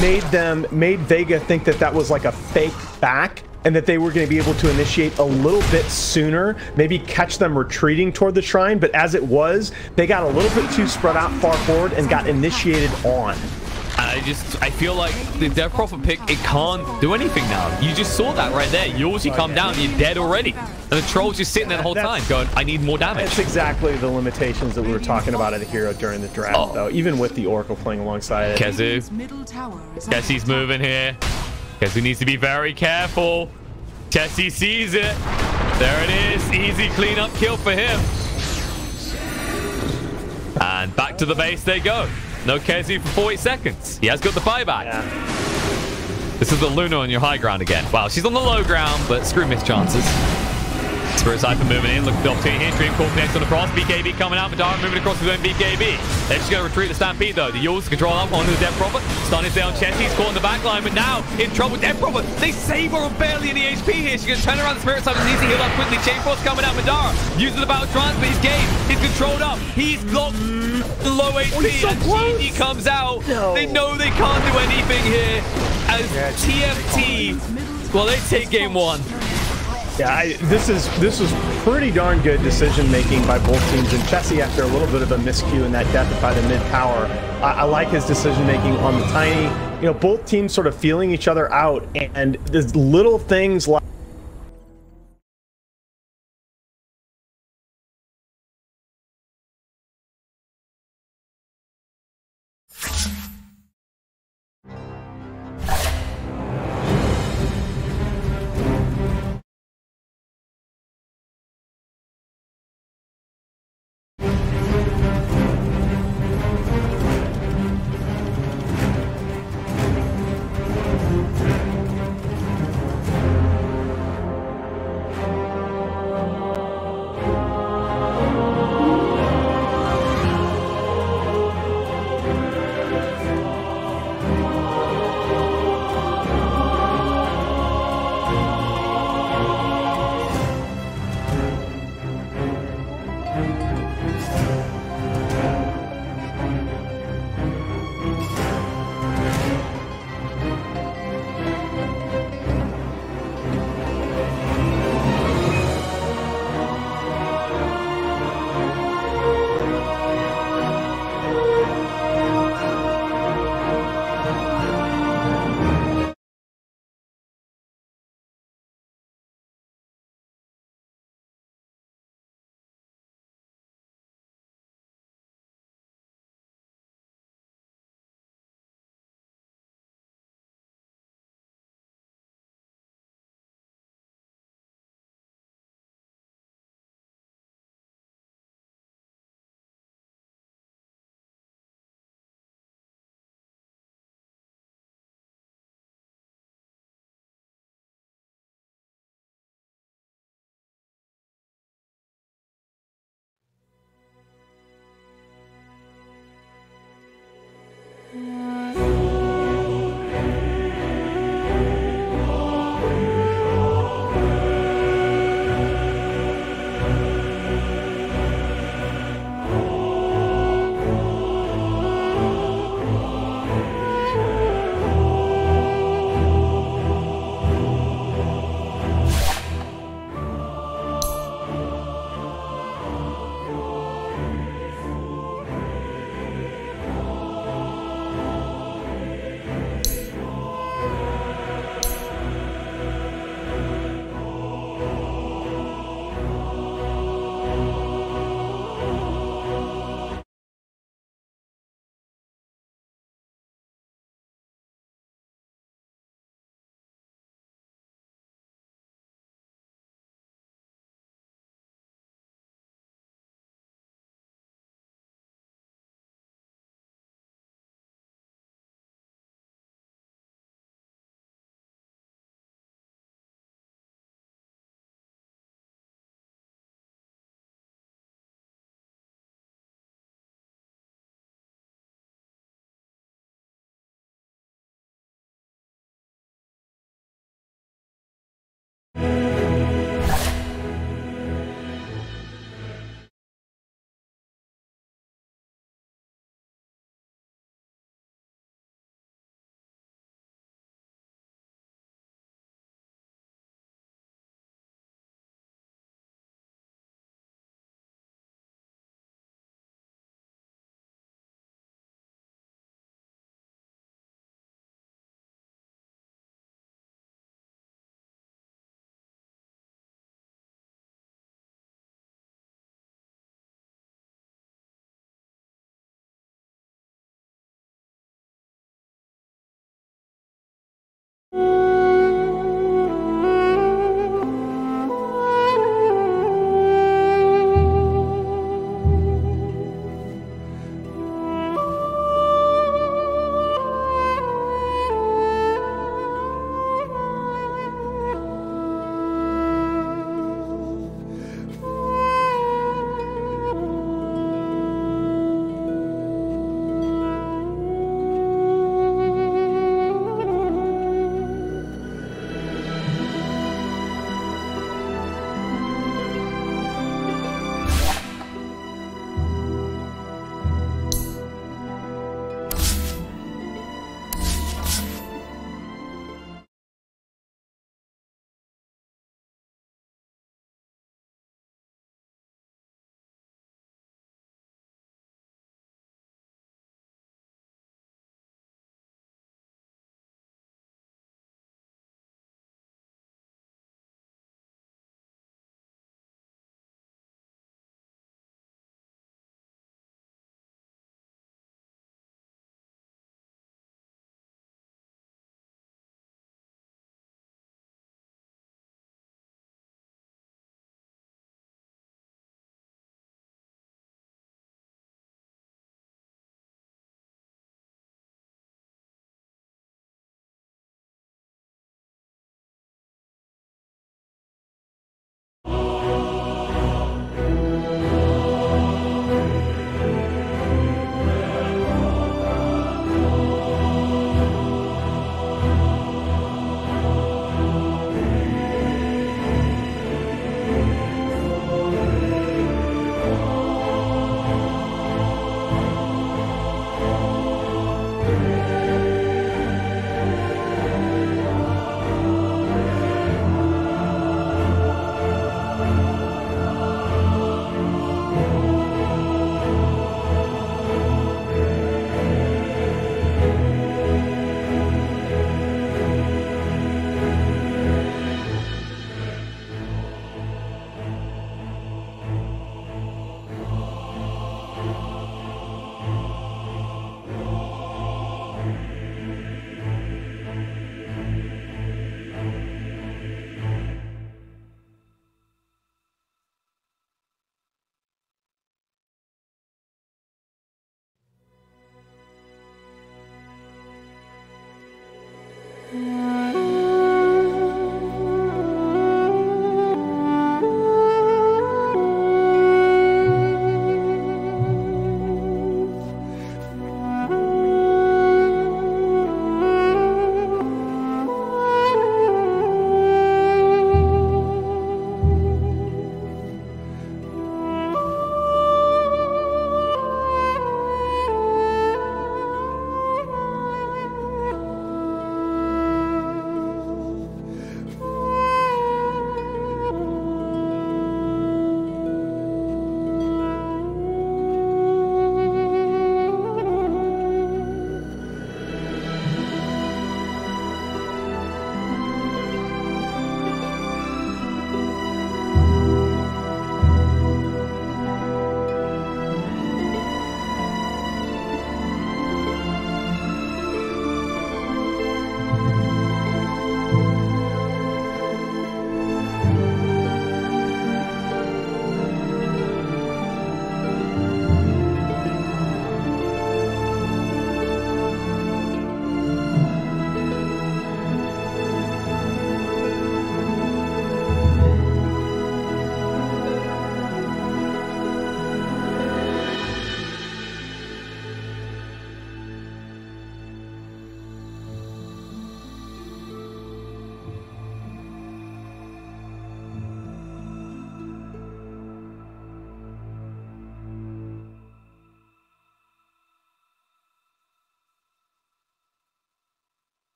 made Vega think that that was like a fake back, and that they were going to be able to initiate a little bit sooner, maybe catch them retreating toward the shrine. But as it was, they got a little bit too spread out far forward and got initiated on.
I feel like the Death Prophet pick, it can't do anything now. You just saw that right there. You come down, you're dead already. And the Troll's just sitting there the whole time going, I need more damage.
That's exactly the limitations that we were talking about at a hero during the draft, though, even with the Oracle playing alongside it.
Kezu. Jesse's moving here. Kezu needs to be very careful. Jesse sees it. There it is. Easy cleanup kill for him. And back to the base they go. No Kezu for 40 seconds. He has got the buyback. Yeah. This is the Luna on your high ground again. Wow, she's on the low ground, but screw miss chances. Spirit Cypher moving in. Look at the opportunity here. Dream Core connects on the cross. BKB coming out. Madara moving across with BKB. They're just going to retreat the Stampede, though. The Yules control up onto the Death Prophet. Stun is down. Chessie. He's caught in the back line, but now in trouble. Death Prophet. They save her barely any HP here. She's going to turn around the Spirit Cypher. Needs to heal up quickly. Chain Frost coming out. Madara using the Battle Trance, but he's game. He's controlled up. He's got low HP. So and Genie comes out. No. They know they can't do anything here. As TFT, well, they take game one.
Yeah, this was pretty darn good decision making by both teams, and Chessie, after a little bit of a miscue in that death by the mid tower, I like his decision making on the Tiny. You know, both teams sort of feeling each other out, and there's little things like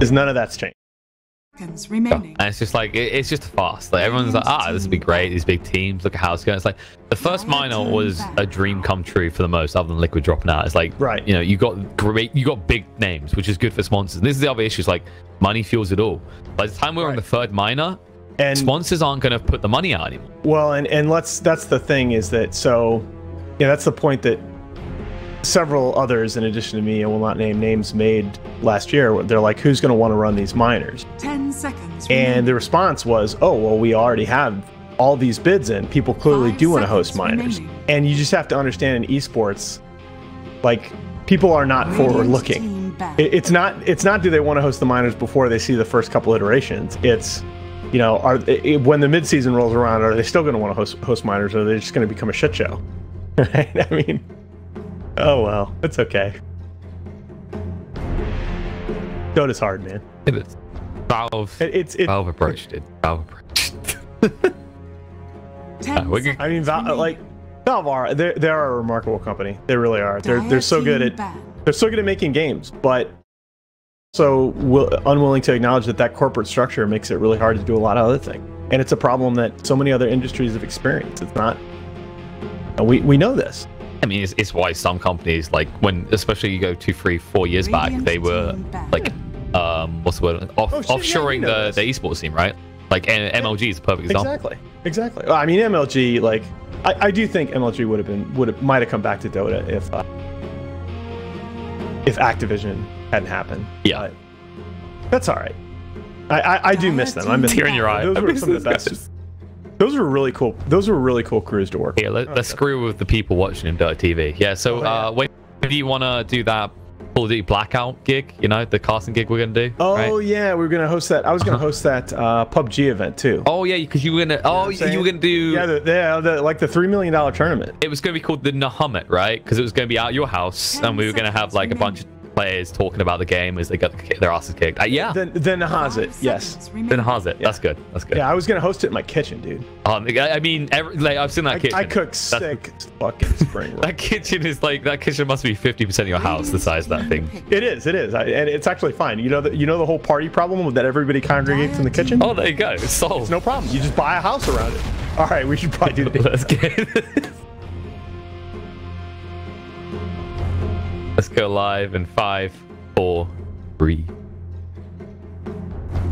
is none of that's changed.
Seconds remaining.
And it's just like it's just fast. Like everyone's like, this would be great. These big teams. Look at how it's going. It's like the first minor was a dream come true for the most, other than Liquid dropping out. It's like,
right.
You know, you got big names, which is good for sponsors. And this is the other issue. It's like money fuels it all. By the time we're on the third minor, and sponsors aren't going to put the money out anymore.
Well, and that's the thing is that that's the point that several others in addition to me, I will not name names, made last year. They're like, who's going to want to run these minors?
10 seconds.
And the response was, oh, well, we already have all these bids in. People clearly do want to host minors. And you just have to understand in esports, like, people are not forward looking. It's not do they want to host the minors before they see the first couple iterations. It's, you know, when the mid-season rolls around, are they still going to want to host minors, or are they just going to become a shit show? Right? I mean, oh well, it's okay. Dota's hard, man.
It is. Valve approached it. Valve approached it.
I mean, Valve are they are a remarkable company. They really are. They're so good at making games, but so unwilling to acknowledge that corporate structure makes it really hard to do a lot of other things. And it's a problem that so many other industries have experienced. It's not. We know this.
I mean, it's why some companies, like especially you go 2, 3, 4 years back, they were like, what's the word? Offshoring the esports scene, right? Like MLG is a perfect example.
Exactly. Well, I mean, MLG, like, I do think MLG might have come back to Dota if Activision hadn't happened.
Yeah,
but that's all right. I do miss them. I miss
tear in your eye.
Those were some of the best. Those were really cool. Those were really cool crews to work.
Yeah, let's screw with the people watching in Dota TV. Yeah. So when do you want to do that Call of Duty Blackout gig? You know, the casting gig we're gonna do.
Oh
right?
Yeah, we're gonna host that. I was gonna host that PUBG event too.
Oh yeah, because you were gonna. You were gonna do.
Like the $3 million tournament.
It was gonna be called the Nahamit, right? Because it was gonna be at your house, and we were gonna have like a bunch of players talking about the game as they got their asses kicked. Yeah.
Then Nahazit, yes.
Then Nahazit. Yeah. That's good. That's good.
Yeah, I was gonna host it in my kitchen, dude.
I mean, I've seen that kitchen.
I cook sick fucking spring rolls.
That kitchen must be 50% of your house, the size of that thing.
It is, and it's actually fine. You know the whole party problem that everybody congregates in the kitchen?
Oh, there you go. It's solved.
It's no problem. You just buy a house around it. All right, we should probably do the
Let's get Let's go live in 5, 4, 3.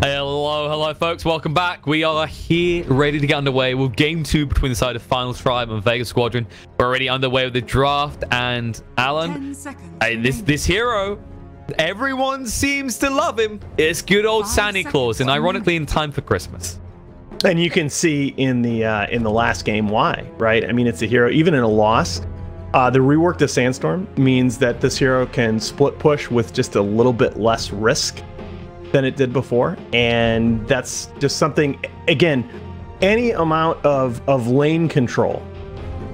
Hello, folks. Welcome back. We are here, ready to get underway with Game 2 between the side of Final Tribe and Vega Squadron. We're already underway with the draft, and Alan, this hero, everyone seems to love him. It's good old Santa Claus, and ironically in time for Christmas.
And you can see in the last game why, right? I mean, it's a hero, even in a loss. The rework to Sandstorm means that this hero can split push with just a little bit less risk than it did before. And that's just something, again, any amount of lane control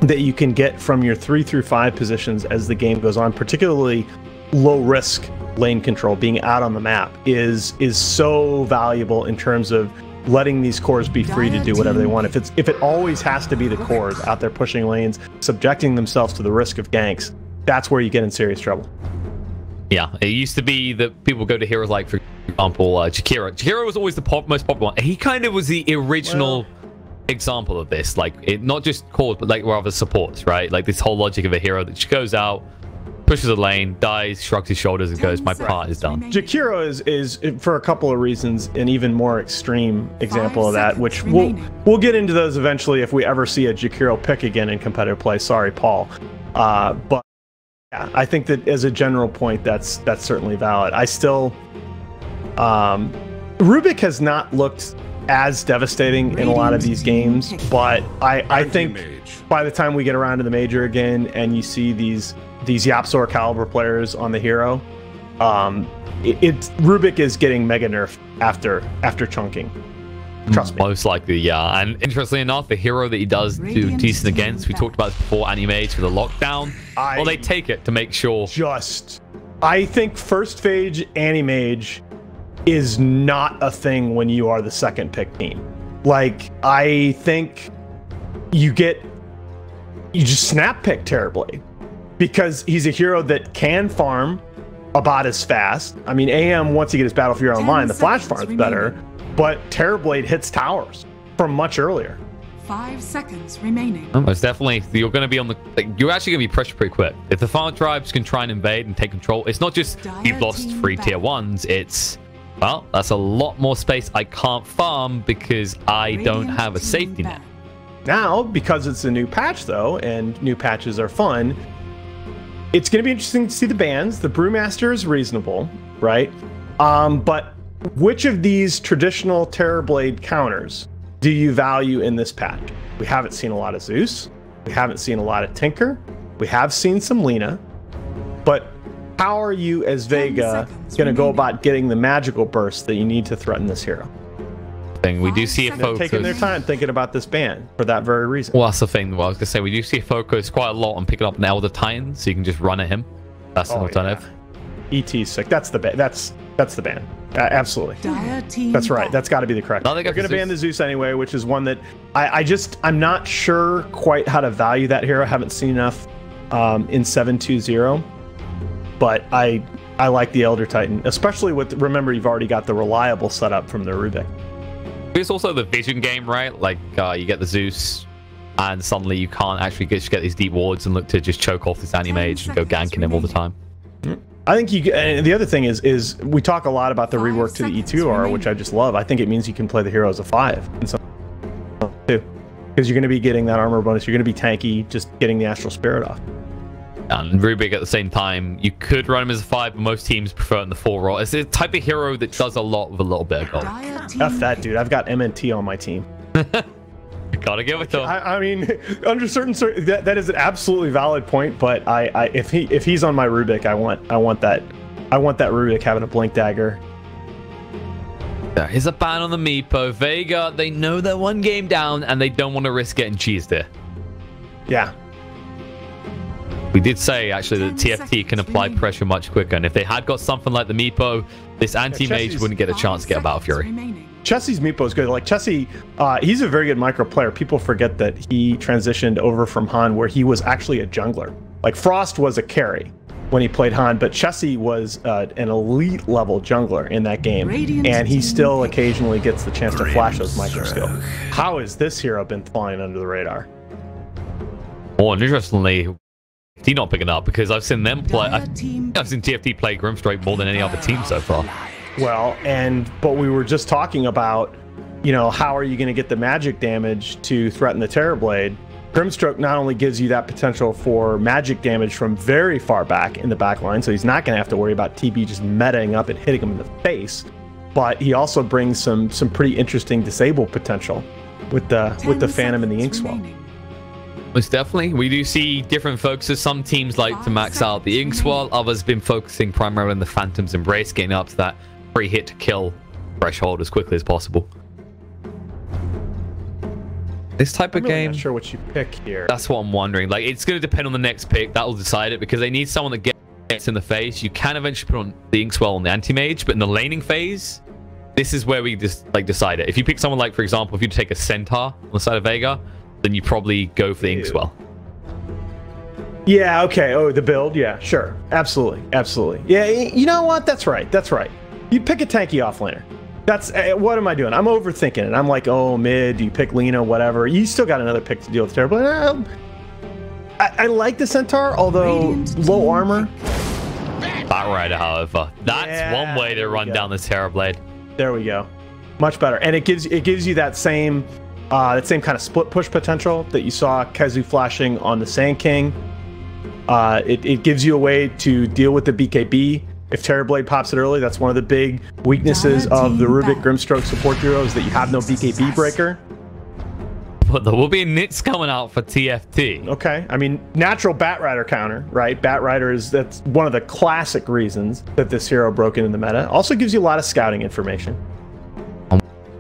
that you can get from your 3 through 5 positions as the game goes on, particularly low risk lane control, being out on the map, is so valuable in terms of letting these cores be free to do whatever they want. If it always has to be the cores out there pushing lanes, subjecting themselves to the risk of ganks, that's where you get in serious trouble.
Yeah, it used to be that people go to heroes like, for example, Jakiro. Jakiro was always the most popular one. He kind of was the original example of this. Like, not just cores, but like rather supports, right? Like this whole logic of a hero that just goes out, pushes a lane, dies, shrugs his shoulders, and goes, my part is done.
Jakiro is for a couple of reasons an even more extreme example of that, which we'll get into those eventually if we ever see a Jakiro pick again in competitive play. Sorry, Paul. But yeah, I think that as a general point, that's certainly valid. I still Rubik has not looked as devastating in a lot of these games, but I think by the time we get around to the major again and you see these Yapzor caliber players on the hero, Rubik is getting mega nerfed after chunking. Trust me. Most
likely, yeah. And interestingly enough, the hero that he does do decent against, we talked about this before, Anti-Mage for the lockdown. Well, they take it to make sure.
I think first phase Anti-Mage is not a thing when you are the second pick team. Like, I think you just snap pick terribly, because he's a hero that can farm about as fast. I mean, AM, once you get his Battlefield Online, the flash farm's better, but Terrorblade hits towers from much earlier.
5 seconds remaining.
Most definitely, you're going to be on the. Like, you're actually going to be pressured pretty quick. If the farm tribes can try and invade and take control, it's not just you've lost 3 tier 1s. It's, well, that's a lot more space I can't farm because I don't have a safety net.
Now, because it's a new patch, though, and new patches are fun, it's going to be interesting to see the bans. The Brewmaster is reasonable, right? But which of these traditional Terrorblade counters do you value in this patch? We haven't seen a lot of Zeus. We haven't seen a lot of Tinker. We have seen some Lina. But how are you, as Vega, going to go about getting the magical burst that you need to threaten this hero?
We do see a focus.
They're taking their time thinking about this ban for that very reason.
Well, that's the thing. Well, I was gonna say we do see a focus quite a lot on picking up an Elder Titan, so you can just run at him. That's an alternative.
Yeah. ET's sick. That's the ban. That's the ban. Absolutely. That's right. That's got to be the correct. They're going to ban the Zeus anyway, which is one that I'm not sure quite how to value that hero. I haven't seen enough in 7.2.0, but I like the Elder Titan, especially with, remember, you've already got the reliable setup from the Rubik.
It's also the vision game, right? Like you get the Zeus, and suddenly you can't actually just get these deep wards and look to just choke off this anti-mage and go ganking him all the time.
I think you. And the other thing is we talk a lot about the rework to the E2 aura, which I just love. I think it means you can play the hero as a 5 and so too, because you're going to be getting that armor bonus. You're going to be tanky, just getting the Astral Spirit off.
And Rubik at the same time, you could run him as a 5, but most teams prefer it in the 4 role. It's the type of hero that does a lot with a little bit of gold.
F that, dude. I've got MNT on my team.
Gotta give it to him.
I mean, under certain that is an absolutely valid point. But if he's on my Rubik, I want that Rubik having a blink dagger.
There is a ban on the Meepo. Vega, they know they're 1 game down and they don't want to risk getting cheesed here.
Yeah.
We did say actually that TFT can apply pressure much quicker, and if they had got something like the Meepo, this anti-mage wouldn't get a chance to get a Battle Fury.
Chessie's Meepo is good. Like Chessie, he's a very good micro player. People forget that he transitioned over from Han, where he was actually a jungler. Like Frost was a carry when he played Han, but Chessie was an elite level jungler in that game, and he still occasionally gets the chance to flash those micro skills. How has this hero been flying under the radar?
Oh, and interestingly, TFT not picking up, because I've seen them play. I've seen TFT play Grimstrike more than any other team so far.
Well, but we were just talking about, you know, how are you going to get the magic damage to threaten the Terrorblade? Grimstroke not only gives you that potential for magic damage from very far back in the back line, so he's not going to have to worry about TB just metaing up and hitting him in the face, but he also brings some pretty interesting disable potential with the Phantom and the Inkswell.
Most definitely. We do see different focuses. Some teams like to max out the Inkswell. Others been focusing primarily on the Phantom's Embrace, getting up to that free hit to kill threshold as quickly as possible. This type of game,
not sure what you pick here.
That's what I'm wondering. Like, it's going to depend on the next pick. That will decide it, because they need someone that gets in the face. You can eventually put on the Inkswell on the anti-mage, but in the laning phase, this is where we just decide it. If you pick someone like, for example, if you take a Centaur on the side of Vega, then you probably go for the Inkswell.
Yeah, okay. Oh, the build? Yeah, sure. Absolutely. Absolutely. Yeah, you know what? That's right. That's right. You pick a tanky offlaner. That's what am I doing? I'm overthinking it. I'm like, oh, mid, you pick Lina, whatever. You still got another pick to deal with Terrorblade. I like the Centaur, although low armor.
Batrider, however, that's one way to run down the Terrorblade.
There we go. Much better. And it gives you that same kind of split push potential that you saw Kezu flashing on the Sand King. It gives you a way to deal with the BKB. If Terrorblade pops it early, that's one of the big weaknesses of the Rubik Grimstroke support hero, is that you have no BKB breaker.
But there will be a nits coming out for TFT.
Okay, I mean, natural Batrider counter, right? Batrider that's one of the classic reasons that this hero broke into the meta. Also gives you a lot of scouting information.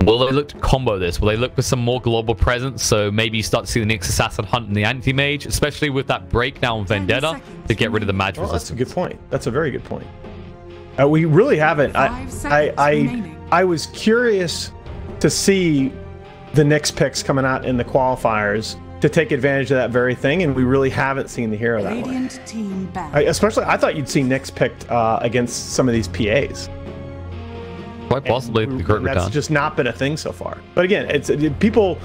Will they look to combo this? Will they look for some more global presence? So maybe you start to see the Nyx Assassin hunting the anti-mage, especially with that breakdown Vendetta, to get rid of the magic resistance.
That's a good point. That's a very good point. We really haven't. I was curious to see the Nyx picks coming out in the qualifiers to take advantage of that very thing, and we really haven't seen the hero that way.
Radiant team back.
Especially, I thought you'd see Nyx picked against some of these PAs.
Quite possibly the Grit
That's
Return.
just not been a thing so far. But again, people,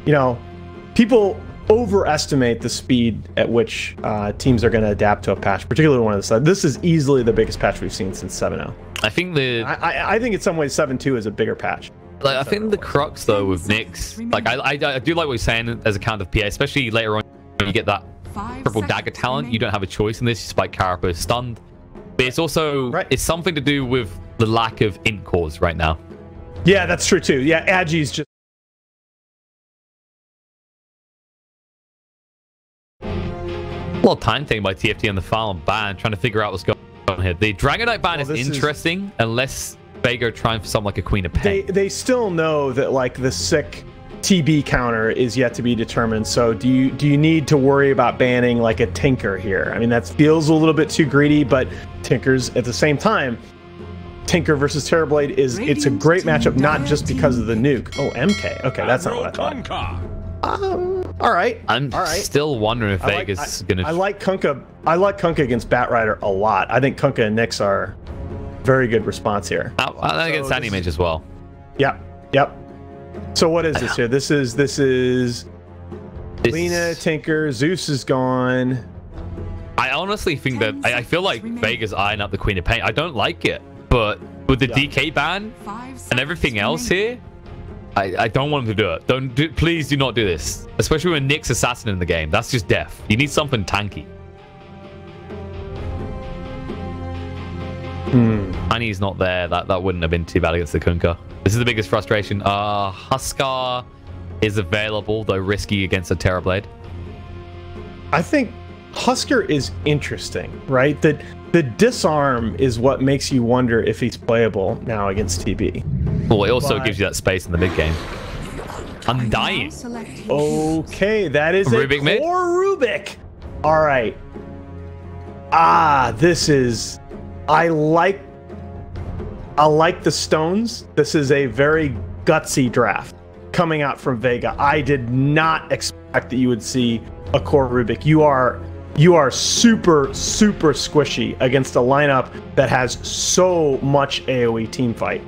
you know, people overestimate the speed at which teams are going to adapt to a patch, particularly one of the side. This is easily the biggest patch we've seen since 7.0.
I think
I think in some ways 7.2 is a bigger patch.
Like, I think the crux though with Nyx, like I do like what you're saying as a count of PA, especially later on when you get that triple dagger talent. You don't have a choice in this. You spike Carapace stunned, but it's also it's something to do with the lack of int cores right now.
Yeah, that's true too. Yeah, Agi's just
a lot of time taken by TFT on the file and ban, trying to figure out what's going on here. The Dragonite ban is interesting unless Vega trying for something like a Queen of Pain.
They still know that like the sick TB counter is yet to be determined. So do you need to worry about banning like a Tinker here? I mean, that feels a little bit too greedy, but Tinker's at the same time. Tinker versus Terrorblade it's a great matchup, not just because of the nuke. Oh, MK. Okay, that's not what I thought. All right.
I'm still wondering if Vega's is gonna.
I like Kunkka. I like Kunkka against Batrider a lot. I think Kunkka and Nyx are very good response here.
I think against Anti-Mage as well.
Yep. So what is this here? This is Lina, Tinker, Zeus is gone.
I honestly think that I feel like Vega's eyeing up the Queen of Pain. I don't like it, but with the DK ban and everything else here, I don't want him to do it. Please do not do this, especially when Nyx assassin in the game. That's just death. You need something tanky. Annie's not there. That wouldn't have been too bad against the Kunkka. This is the biggest frustration. Huskar is available, though risky against a Terrorblade.
I think Huskar is interesting, right? That the disarm is what makes you wonder if he's playable now against TB.
Well, it also gives you that space in the mid game. Undying.
Okay, that is
Rubik
a core Rubik. All right. This is. I like the stones. This is a very gutsy draft coming out from Vega. I did not expect that you would see a core Rubik. You are super squishy against a lineup that has so much AoE team fight.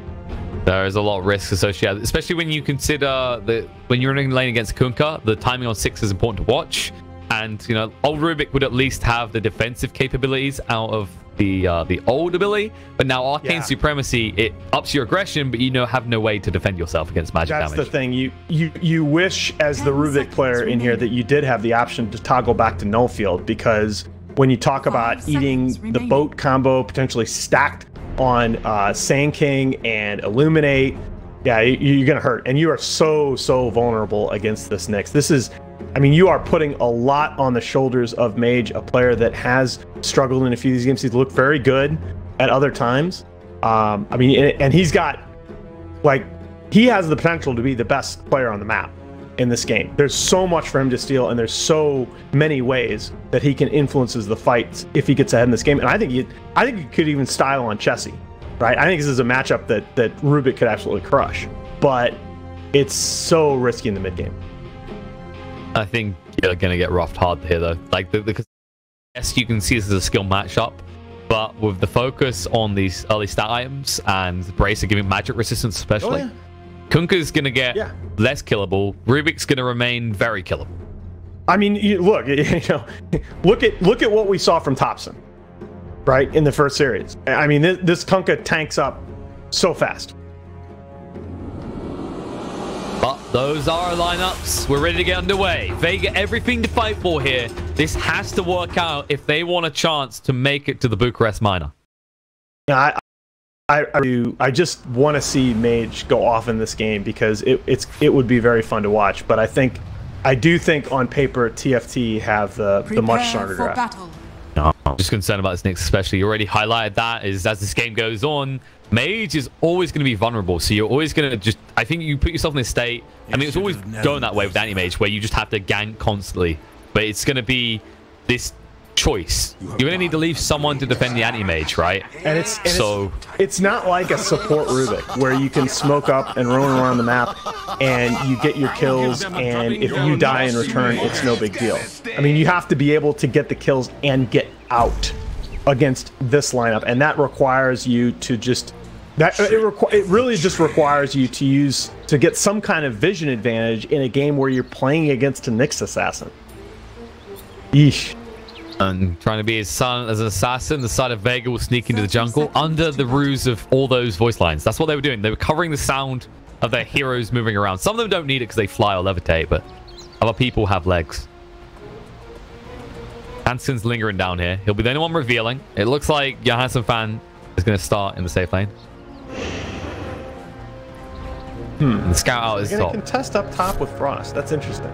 There is a lot of risk associated, especially when you consider that when you're in lane against Kunkka, the timing on 6 is important to watch. And, you know, old Rubik would at least have the defensive capabilities out of the old ability. But now Arcane Supremacy, it ups your aggression, but you have no way to defend yourself against magic damage.
That's the thing. You wish, as the Rubik player in here, that you did have the option to toggle back to Null Field, because when you talk about eating the boat combo potentially stacked on Sand King and Illuminate, you're going to hurt. And you are so vulnerable against this Nyx. This is... I mean, you are putting a lot on the shoulders of Mage, a player that has struggled in a few of these games. He's looked very good at other times. I mean, and he's got, like, he has the potential to be the best player on the map in this game. There's so much for him to steal, and there's so many ways that he can influence the fights if he gets ahead in this game. And I think he could even style on Chessie, right? I think this is a matchup that Rubik could absolutely crush, but it's so risky in the mid game.
I think you're going to get roughed hard here, though. Like, because yes, you can see this as a skill matchup, but with the focus on these early stat items and Bracer giving magic resistance, especially, Kunkka's going to get less killable. Rubik's going to remain very killable.
I mean, look at what we saw from Thompson, right, in the first series. I mean, this Kunkka tanks up so fast.
But those are our lineups. We're ready to get underway. Vega, everything to fight for here. This has to work out if they want a chance to make it to the Bucharest Minor.
Yeah, I just want to see Mage go off in this game because it would be very fun to watch. But I do think on paper TFT have the much stronger draft.
No, I'm just concerned about this Nyx especially. You already highlighted that is as this game goes on, Mage is always going to be vulnerable. So you're always going to just, I think you put yourself in this state. I mean, it's always going that way with Anti-Mage where you just have to gank constantly. But it's going to be this choice. You're going to need to leave someone to defend the anti-mage, right?
And it's not like a support Rubik where you can smoke up and roam around the map and you get your kills, and if you die in return, it's no big deal. I mean, you have to be able to get the kills and get out against this lineup, and that requires you to just... It really just requires you to get some kind of vision advantage in a game where you're playing against a Nyx assassin. Yeesh.
And trying to be as silent as an assassin, the side of Vega will sneak into the jungle under the ruse of all those voice lines. That's what they were doing. They were covering the sound of their heroes moving around. Some of them don't need it because they fly or levitate, but other people have legs. Hansen's lingering down here. He'll be the only one revealing. It looks like Johansson fan is going to start in the safe lane. The scout out is top.
Going to contest up top with Frost. That's interesting.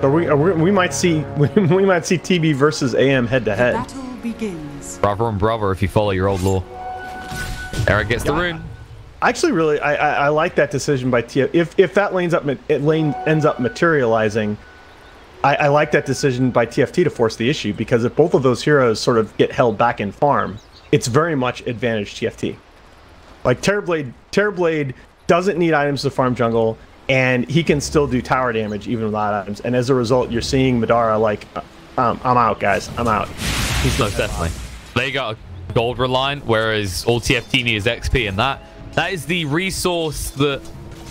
So we might see TB versus AM head to head.
Battle begins.
Brother and brother, if you follow your old law. Eric gets the rune.
Actually, really, I like that decision by TF. If that lane ends up materializing, I like that decision by TFT to force the issue, because if both of those heroes sort of get held back in farm, it's very much advantage TFT. Like Terrorblade doesn't need items to farm jungle, and he can still do tower damage even without items. And as a result, you're seeing Madara like, I'm out, guys. I'm out.
He's most definitely. They got a gold reline, whereas all TFT needs is XP, and that is the resource that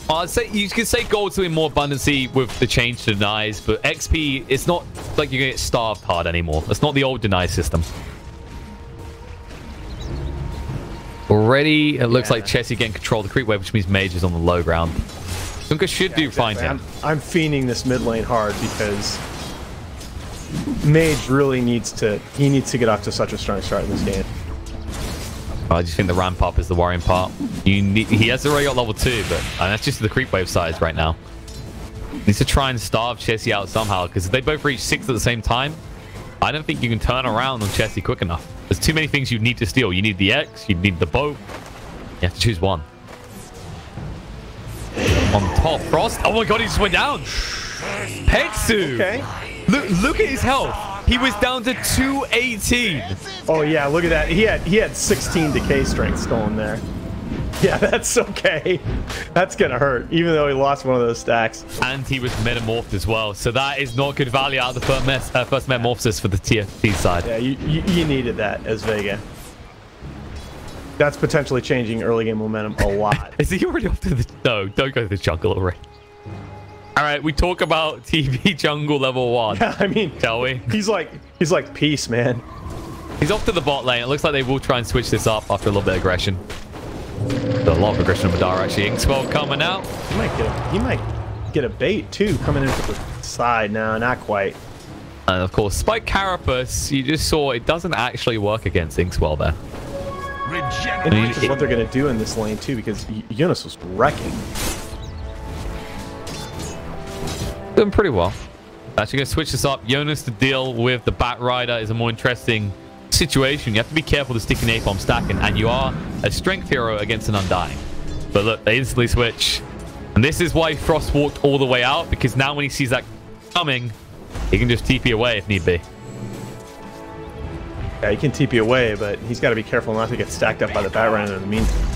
I'd say you could say gold's doing more abundancy with the change to denies, but XP, it's not like you're gonna get starved hard anymore. It's not the old deny system. Already, it looks like Chessie getting control of the creep wave, which means Mage is on the low ground. Sunka should do fine here.
I'm fiending this mid lane hard because Mage really needs to get off to such a strong start in this game.
I just think the ramp up is the worrying part. He has already got level 2, but that's just the creep wave size right now. Needs to try and starve Chessie out somehow, because if they both reach 6 at the same time, I don't think you can turn around on Chessie quick enough. There's too many things you need to steal. You need the X, you need the bow. You have to choose one. On top, Frost. Oh my god, he just went down. Pexu.
Okay.
Look at his health. He was down to 218.
Oh yeah, look at that. He had 16 decay strength stolen there. Yeah, that's okay. That's gonna hurt, even though he lost one of those stacks.
And he was metamorphed as well, so that is not good value out of the first metamorphosis for the TFT side.
Yeah, you needed that as Vega. That's potentially changing early game momentum a lot.
Is he already off to the... No, don't go to the jungle already. All right, we talk about TV jungle level 1.
Yeah, I mean,
shall we?
He's like peace, man.
He's off to the bot lane. It looks like they will try and switch this up after a little bit of aggression. A lot of aggression of Madara actually. Inkswell coming out.
He might get a bait too, coming in from the side. No, not quite.
And of course, Spike Carapace, you just saw it doesn't actually work against Inkswell there.
And this is what they're going to do in this lane too, because Eunice was wrecking.
Doing pretty well. Actually going to switch this up. Jonas to deal with the Bat Rider is a more interesting situation. You have to be careful to stick an napalm stacking, and you are a strength hero against an Undying. But look, they instantly switch. And this is why Frost walked all the way out, because now when he sees that coming, he can just TP away if need be.
Yeah, he can TP away, but he's got to be careful not to get stacked up by the Bat Rider in the meantime.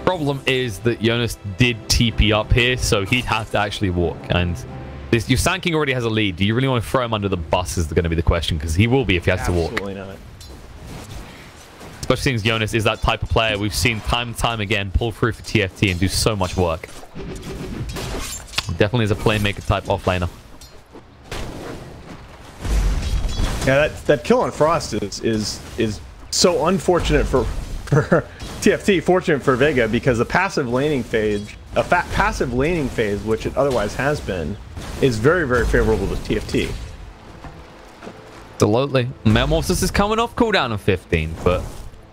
Problem is that Jonas did TP up here, so he'd have to actually walk. And your Sand King already has a lead. Do you really want to throw him under the bus is going to be the question, because he will be if he has to walk.
Absolutely not.
Especially since Jonas is that type of player we've seen time and time again pull through for TFT and do so much work. Definitely is a playmaker type offlaner.
Yeah, that kill on Frost is so unfortunate for TFT, fortunate for Vega, because the passive laning phase, passive laning phase, which it otherwise has been, is very, very favorable to TFT.
Absolutely. Metamorphosis is coming off cooldown of 15, but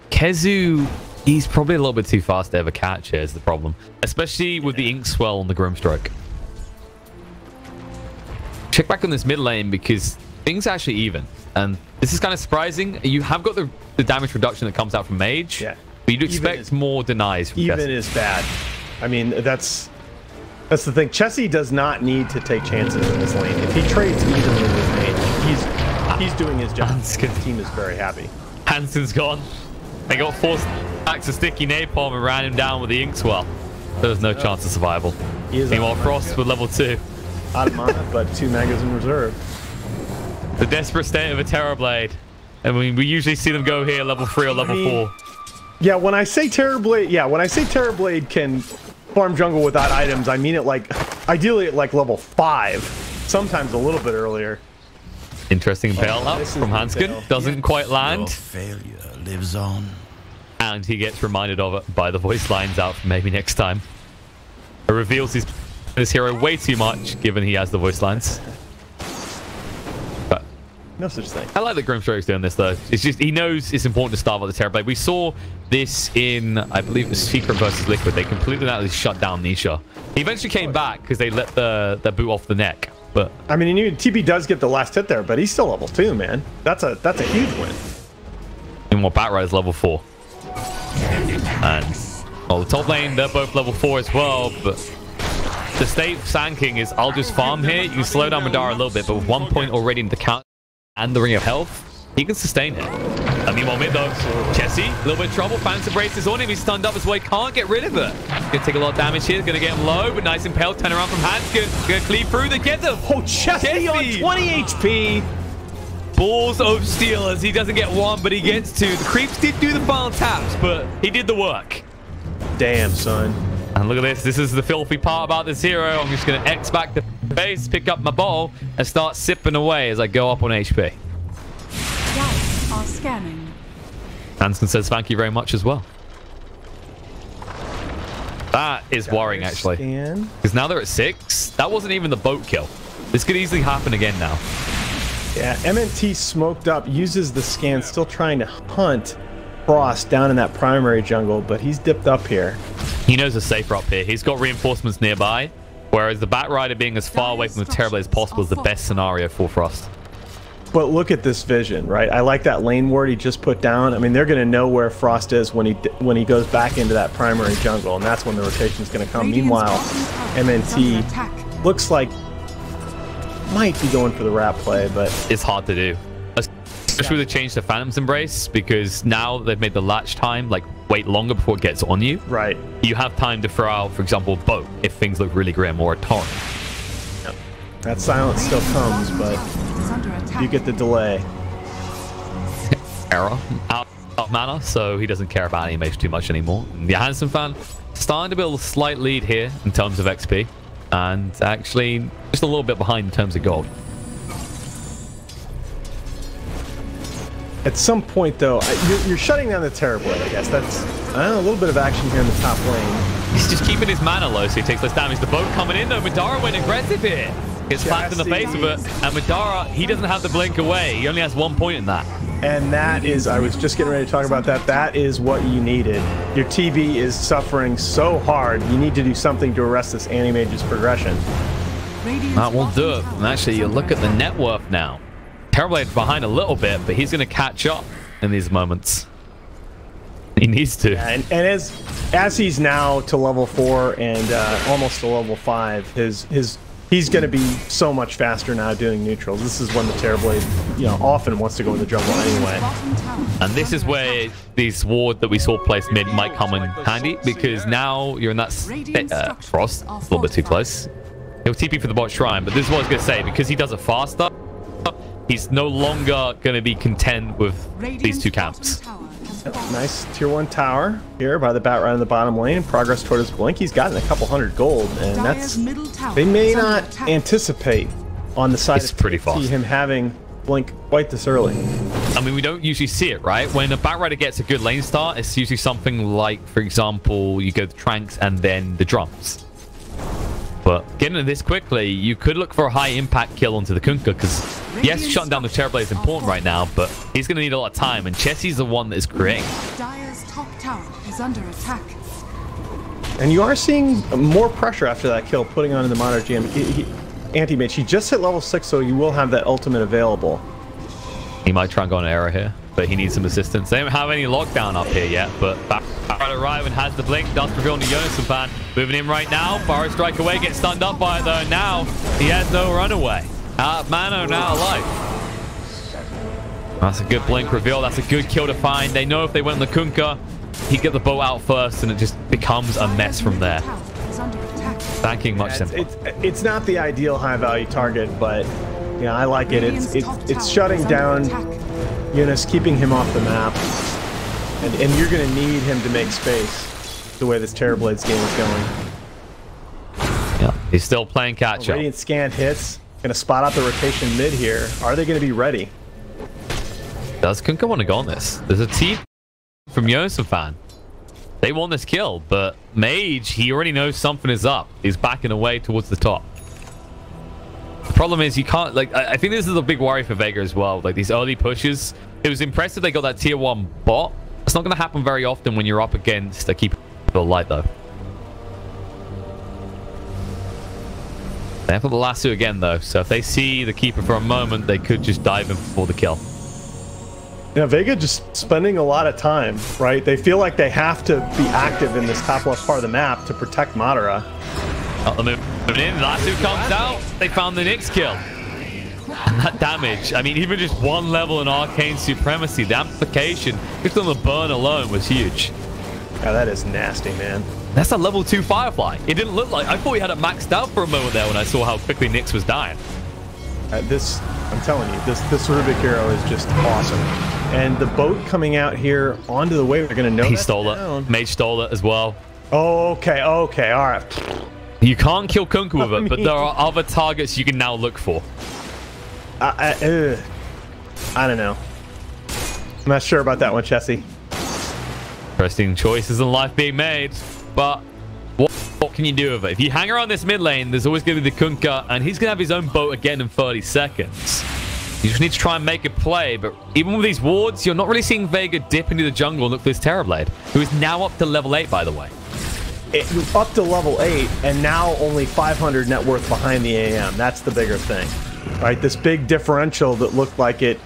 Kezu, he's probably a little bit too fast to ever catch here is the problem. Especially with the Inkswell on the Grimstroke. Check back on this mid lane because things are actually even. And this is kind of surprising. You have got the damage reduction that comes out from Mage. Yeah. But you'd expect more denies from
Even is bad. I mean, that's the thing. Chessie does not need to take chances in this lane. If he trades evenly with Mage, He's doing his job.
Hanskin.
The team is very happy.
Hansen's gone. They got 4 stacks of sticky napalm and ran him down with the Inkswell. There was no chance of survival. Meanwhile, Frost with level 2.
Out of mana, but 2 megas in reserve.
The desperate state of a Terrorblade. I mean, we usually see them go here level 3 or level 4.
Yeah, when I say Terrorblade can farm jungle without items, I mean it like ideally at like level 5, sometimes a little bit earlier.
Interesting bail up from Hanskin. Doesn't quite land.
Your failure lives on.
And he gets reminded of it by the voice lines out for maybe next time. It reveals his hero way too much, given he has the voice lines. But
no such thing.
I like that Grimstroke's doing this, though. It's just, he knows it's important to starve out the Terrorblade. We saw this in, I believe it was Secret versus Liquid. They completely shut down Nisha. He eventually came back because they let the boot off the neck. But
I mean, TB does get the last hit there, but he's still level 2, man. That's a huge win.
And what Batrider's level 4. And well, the top lane, they're both level 4 as well, but the state of Sand King is I'll just farm here. You can slow down Madara a little bit, but with 1 point already in the count and the Ring of Health, he can sustain it. I mean, meanwhile, mid though, Jesse, a little bit of trouble. Phantom Brace is on him. He's stunned up as well. He can't get rid of it. Gonna take a lot of damage here. Gonna get him low, but nice impale. Turn around from Hanskin. Gonna cleave through. They get them.
Oh, Jesse on 20 HP.
Balls of steel as he doesn't get 1, but he gets 2. The creeps did do the final taps, but he did the work.
Damn, son.
And look at this. This is the filthy part about this hero. I'm just going to X back the base, pick up my ball, and start sipping away as I go up on HP.
Guys are scanning.
Hanskin says thank you very much as well. That is worrying, actually. Because now they're at 6. That wasn't even the boat kill. This could easily happen again now.
Yeah, MNT smoked up, uses the scan, still trying to hunt Frost down in that primary jungle, but he's dipped up here.
He knows it's safer up here. He's got reinforcements nearby, whereas the Batrider being as far away from the Terrorblade as possible is the best scenario for Frost.
But look at this vision, right? I like that lane ward he just put down. I mean, they're going to know where Frost is when he goes back into that primary jungle, and that's when the rotation is going to come. Meanwhile, MNT looks like might be going for the rat play, but
it's hard to do. Especially with the change to Phantom's Embrace, because now they've made the latch time like wait longer before it gets on you.
Right.
You have time to throw out, for example, boat if things look really grim, or a torrent.
Yep. That silence still comes, but you get the delay.
Error out of mana, so he doesn't care about animation too much anymore. And the Hansen fan starting to build a slight lead here in terms of XP, and actually just a little bit behind in terms of gold. At some point, though, you're shutting down the Terrorblade, I guess. That's, I don't know, a little bit of action here in the top lane. He's just keeping his mana low, so he takes less damage. The boat coming in, though. Madara went aggressive here. Gets slapped in the face of it. And Madara, he doesn't have the blink away. He only has 1 point in that. And that is, I was just getting ready to talk about that. That is what you needed. Your TB is suffering so hard. You need to do something to arrest this anti-mage's progression. That will do it. And actually, you look at the net worth now. Terrorblade's behind a little bit, but he's going to catch up in these moments. He needs to. Yeah, and as he's now to level 4 and almost to level 5, he's going to be so much faster now doing neutrals. This is when the Terrorblade, you know, often wants to go in the jungle anyway. And this is where these ward that we saw placed mid might come in handy, because now you're in that Frost, a little bit too close. He'll TP for the bot shrine, but this is what I was going to say, because he does it faster. He's no longer going to be content with these two camps. Nice tier 1 tower here by the Batrider in the bottom lane. Progress toward his blink. He's gotten a couple hundred gold, and that's, they may not anticipate on the side of pretty fast him having blink quite this early. I mean, we don't usually see it, right? When a Batrider gets a good lane start, it's usually something like, for example, you go the Tranks and then the drums. But getting it this quickly, you could look for a high impact kill onto the Kunkka, because yes, shutting down the Terrorblade is important right now, but he's going to need a lot of time, and Chessie's the one that is creating. Dire's top tower is under attack. And you are seeing more pressure after that kill, putting on the Monarch GM. Anti-Mage, he just hit level 6, so you will have that ultimate available. He might try and go on an arrow here, but he needs some assistance. They don't have any lockdown up here yet, but Batrider arrive and has the blink. Does reveal on the Jonas fan. Moving in right now. Burrow strike away, gets stunned up by it though. Now he has no runaway. Mana now alive. That's a good blink reveal. That's a good kill to find. They know if they went on the Kunkka, he'd get the boat out first, and it just becomes a mess from there. Banking much simpler.
It's not the ideal high-value target, but yeah, I like it. It's shutting down Eunice, keeping him off the map, and you're going to need him to make space the way this Terrorblade's game is going.
Yeah, he's still playing catch-up.
Radiant scan hits. Going to spot out the rotation mid here. Are they going to be ready?
Does Kunkka want to go on this? There's a team from Yosef fan. They want this kill, but Mage, he already knows something is up. He's backing away towards the top. The problem is you can't, like, I think this is a big worry for Vega as well. Like, these early pushes, it was impressive they got that tier 1 bot. It's not going to happen very often when you're up against a keeper light, though. They have the lasso again, though, so if they see the keeper for a moment, they could just dive in for the kill.
Yeah, Vega just spending a lot of time, right? They feel like they have to be active in this top left part of the map to protect Madara.
Oh, moving in, lasso comes out. They found the Nyx kill. And that damage, I mean, even just one level in Arcane Supremacy, the amplification, just on the burn alone was huge.
Yeah, that is nasty, man.
That's a level 2 Firefly. It didn't look like... I thought he had it maxed out for a moment there when I saw how quickly Nyx was dying.
I'm telling you, this Rubik hero is just awesome. And the boat coming out here onto the wave, they're going to know
he stole it. Mage stole it as well.
Oh, okay, all right.
You can't kill Kunkka with it, but there are other targets you can now look for.
I don't know. I'm not sure about that one, Chessie.
Interesting choices in life being made, but what can you do with it? If you hang around this mid lane, there's always going to be the Kunkka, and he's going to have his own boat again in 30 seconds. You just need to try and make a play, but even with these wards, you're not really seeing Vega dip into the jungle and look for this Terrorblade, who is now up to level 8, by the way.
It was up to level 8, and now only 500 net worth behind the AM. That's the bigger thing, right? This big differential that looked like it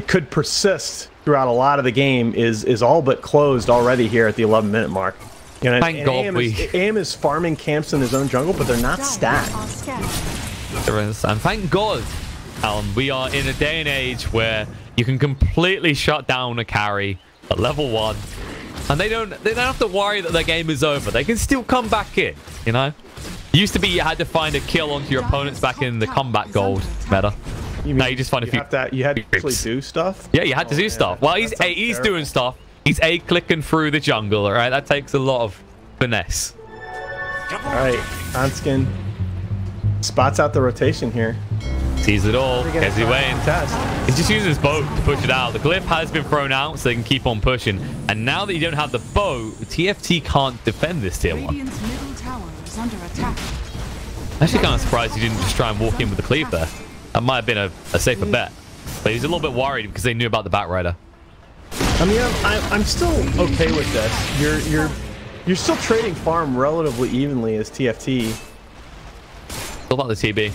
could persist throughout a lot of the game is all but closed already here at the 11-minute mark. You know,
Thank God
AM is farming camps in his own jungle, but they're not stacked.
And thank God, Alan, we are in a day and age where you can completely shut down a carry at level 1, and they don't have to worry that their game is over. They can still come back in, you know? Used to be you had to find a kill onto your opponents back in the combat gold meta. Now you just find a few.
You had to actually do stuff?
Yeah, you had to do stuff. Well, he's doing stuff. He's clicking through the jungle, all right? That takes a lot of finesse.
All right, Hanskin spots out the rotation here.
Sees it all. Gets his way in. He just uses his boat to push it out. The glyph has been thrown out, so they can keep on pushing. And now that you don't have the boat, TFT can't defend this tier 1. I'm actually kind of surprised he didn't just try and walk in with the cleave there. That might have been a safer bet. But he's a little bit worried because they knew about the Batrider.
I mean, I'm still okay with this. You're still trading farm relatively evenly as TFT.
Still about the TB.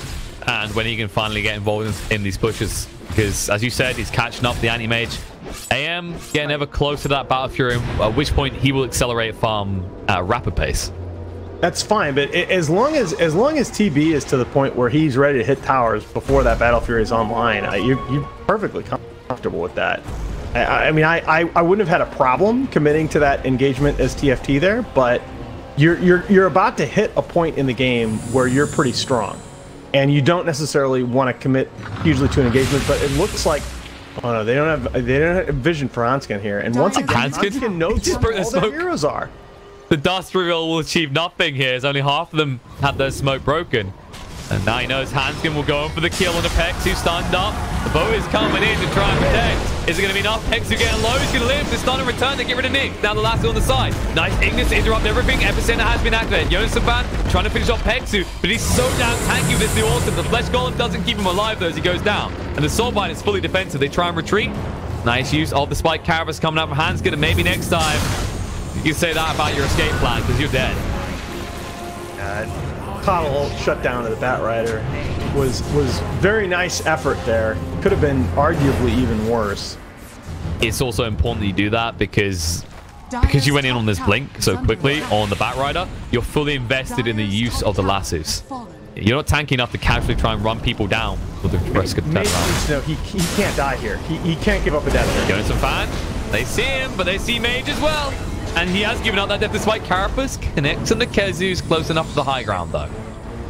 And when he can finally get involved in these pushes. Because, as you said, he's catching up the anti-mage. AM getting ever closer to that Battle Fury, at which point he will accelerate farm at a rapid pace.
That's fine, but as long as TB is to the point where he's ready to hit towers before that Battle Fury is online, you're perfectly comfortable with that. I mean, I wouldn't have had a problem committing to that engagement as TFT there, but you're about to hit a point in the game where you're pretty strong, and you don't necessarily want to commit hugely to an engagement. But it looks like, oh no, they don't have vision for Hanskin here, and once again, Hanskin knows where all their heroes are.
The dust reveal will achieve nothing here, as only half of them had their smoke broken. And now he knows Hanskin will go in for the kill on the Pex, who's stunned up. The bow is coming in to try and protect. Is it going to be enough? Pex who getting low. He's going to live. The stun and return to get rid of Nyx. Now the lasso on the side. Nice Ignis to interrupt everything. Epicenter has been activated. Yosaban trying to finish off Pexu, but he's so damn tanky with this new Autumn. The Flesh Golem doesn't keep him alive though as he goes down. And the Soulbite is fully defensive. They try and retreat. Nice use of the Spike Carapace coming out from Hanskin, and maybe next time you can say that about your escape plan because you're dead.
Coddle ult shut down to the Batrider was very nice effort there. Could have been arguably even worse.
It's also important that you do that because you went in on this blink so quickly on the Batrider, you're fully invested in the use of the lassos. You're not tanky enough to casually try and run people down with the risk of turnaround.
No, he can't die here. He can't give up a death.
Going some fan. They see him, but they see Mage as well. And he has given up that death despite Carapace connects on the Kezu's close enough to the high ground though.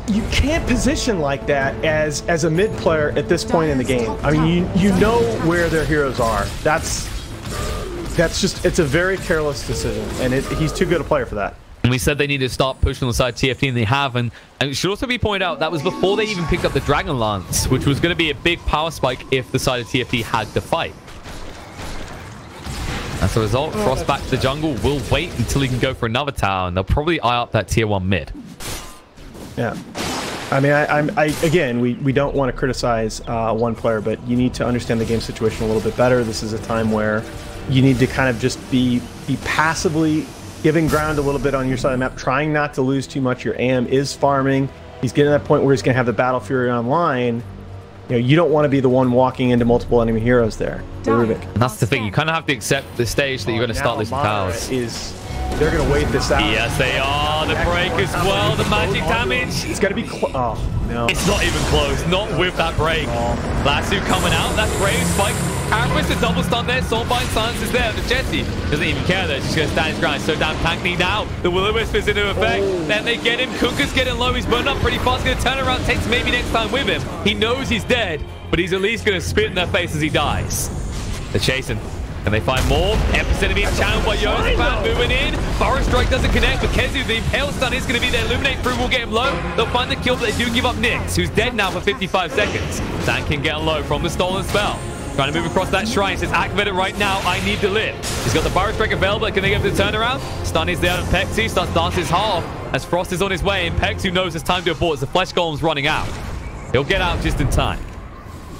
You can't position like that as a mid player at this point in the game. I mean, you know where their heroes are. That's just, it's a very careless decision, and he's too good a player for that.
And we said they need to start pushing on the side of TFT, and they have. And it should also be pointed out that was before they even picked up the Dragon Lance, which was going to be a big power spike if the side of TFT had to fight. As a result, Frost back to the jungle will wait until he can go for another tower, and they'll probably eye up that tier 1 mid.
Yeah. I mean, again, we don't want to criticize one player, but you need to understand the game situation a little bit better. This is a time where you need to kind of just be passively giving ground a little bit on your side of the map, trying not to lose too much. Your AM is farming. He's getting to that point where he's going to have the Battle Fury online. You know, you don't want to be the one walking into multiple enemy heroes there.
And that's the thing. You kind of have to accept the stage that you're going to start losing towers.
They're going to wait this out.
Yes, they are. The break as well. The magic damage.
It's got to be close. Oh, no.
It's not even close. Not with that break. Lasso coming out. That's brave. Spike. Carapace, the double stun there. Soulbind silence is there. The Jesse doesn't even care though. She's going to stand his ground. So damn tanky now. The Will-O-Wisp is into effect. Then they get him. Kunkka's getting low. He's burned up pretty fast. Going to turn around. Takes maybe next time with him. He knows he's dead, but he's at least going to spit in their face as he dies. They're chasing. Can they find more? Epicenter being channeled by Yosefan moving in. Forest Strike doesn't connect, but Kezu, the Impale Stun is going to be there. Illuminate through will get him low. They'll find the kill, but they do give up Nyx, who's dead now for 55 seconds. Zankin getting low from the stolen spell. Trying to move across that shrine. Says, activate it right now. I need to live. He's got the Forest Strike available. Can they get the turnaround? Stun is there, and Pexu starts dancing his half as Frost is on his way, and Pexu knows it's time to abort as the Flesh Golem's running out. He'll get out just in time.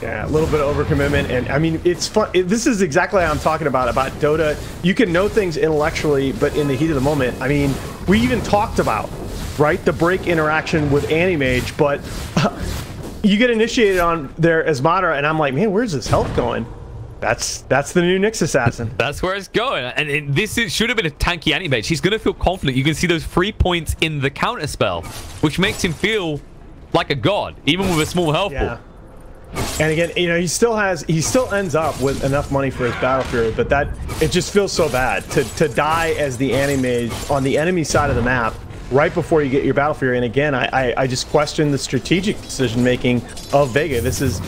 Yeah, a little bit of overcommitment, and I mean, it's fun. This is exactly how I'm talking about Dota. You can know things intellectually, but in the heat of the moment, I mean, we even talked about, right, the break interaction with Animage, but you get initiated on there as Madara, and I'm like, man, where's this health going? That's the new Nyx assassin.
That's where it's going, and this should have been a tanky Animage. He's going to feel confident. You can see those 3 points in the counter spell, which makes him feel like a god, even with a small health pool.
And again, you know, he still ends up with enough money for his Battle Fury, but it just feels so bad to die as the Animage on the enemy side of the map right before you get your Battle Fury. And again, I just question the strategic decision making of Vega. This is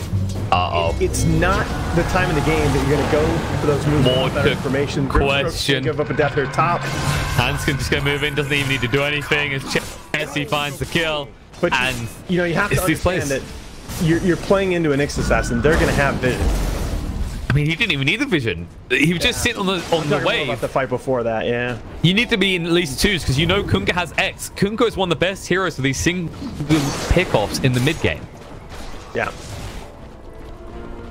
it's not the time in the game that you're going to go for those moves.
More
better information.
Question.
Give up a death here top.
Hanskin just going to move in, doesn't even need to do anything as Jesse finds the kill.
But you know, you have to understand that you're playing into an Nyx assassin. They're going to have vision.
I mean, he didn't even need the vision. He was just sitting on the wave.
About the fight before that, yeah.
You need to be in at least 2s because you know Kunkka has X. Kunkka is one of the best heroes for these single pickoffs in the mid game.
Yeah.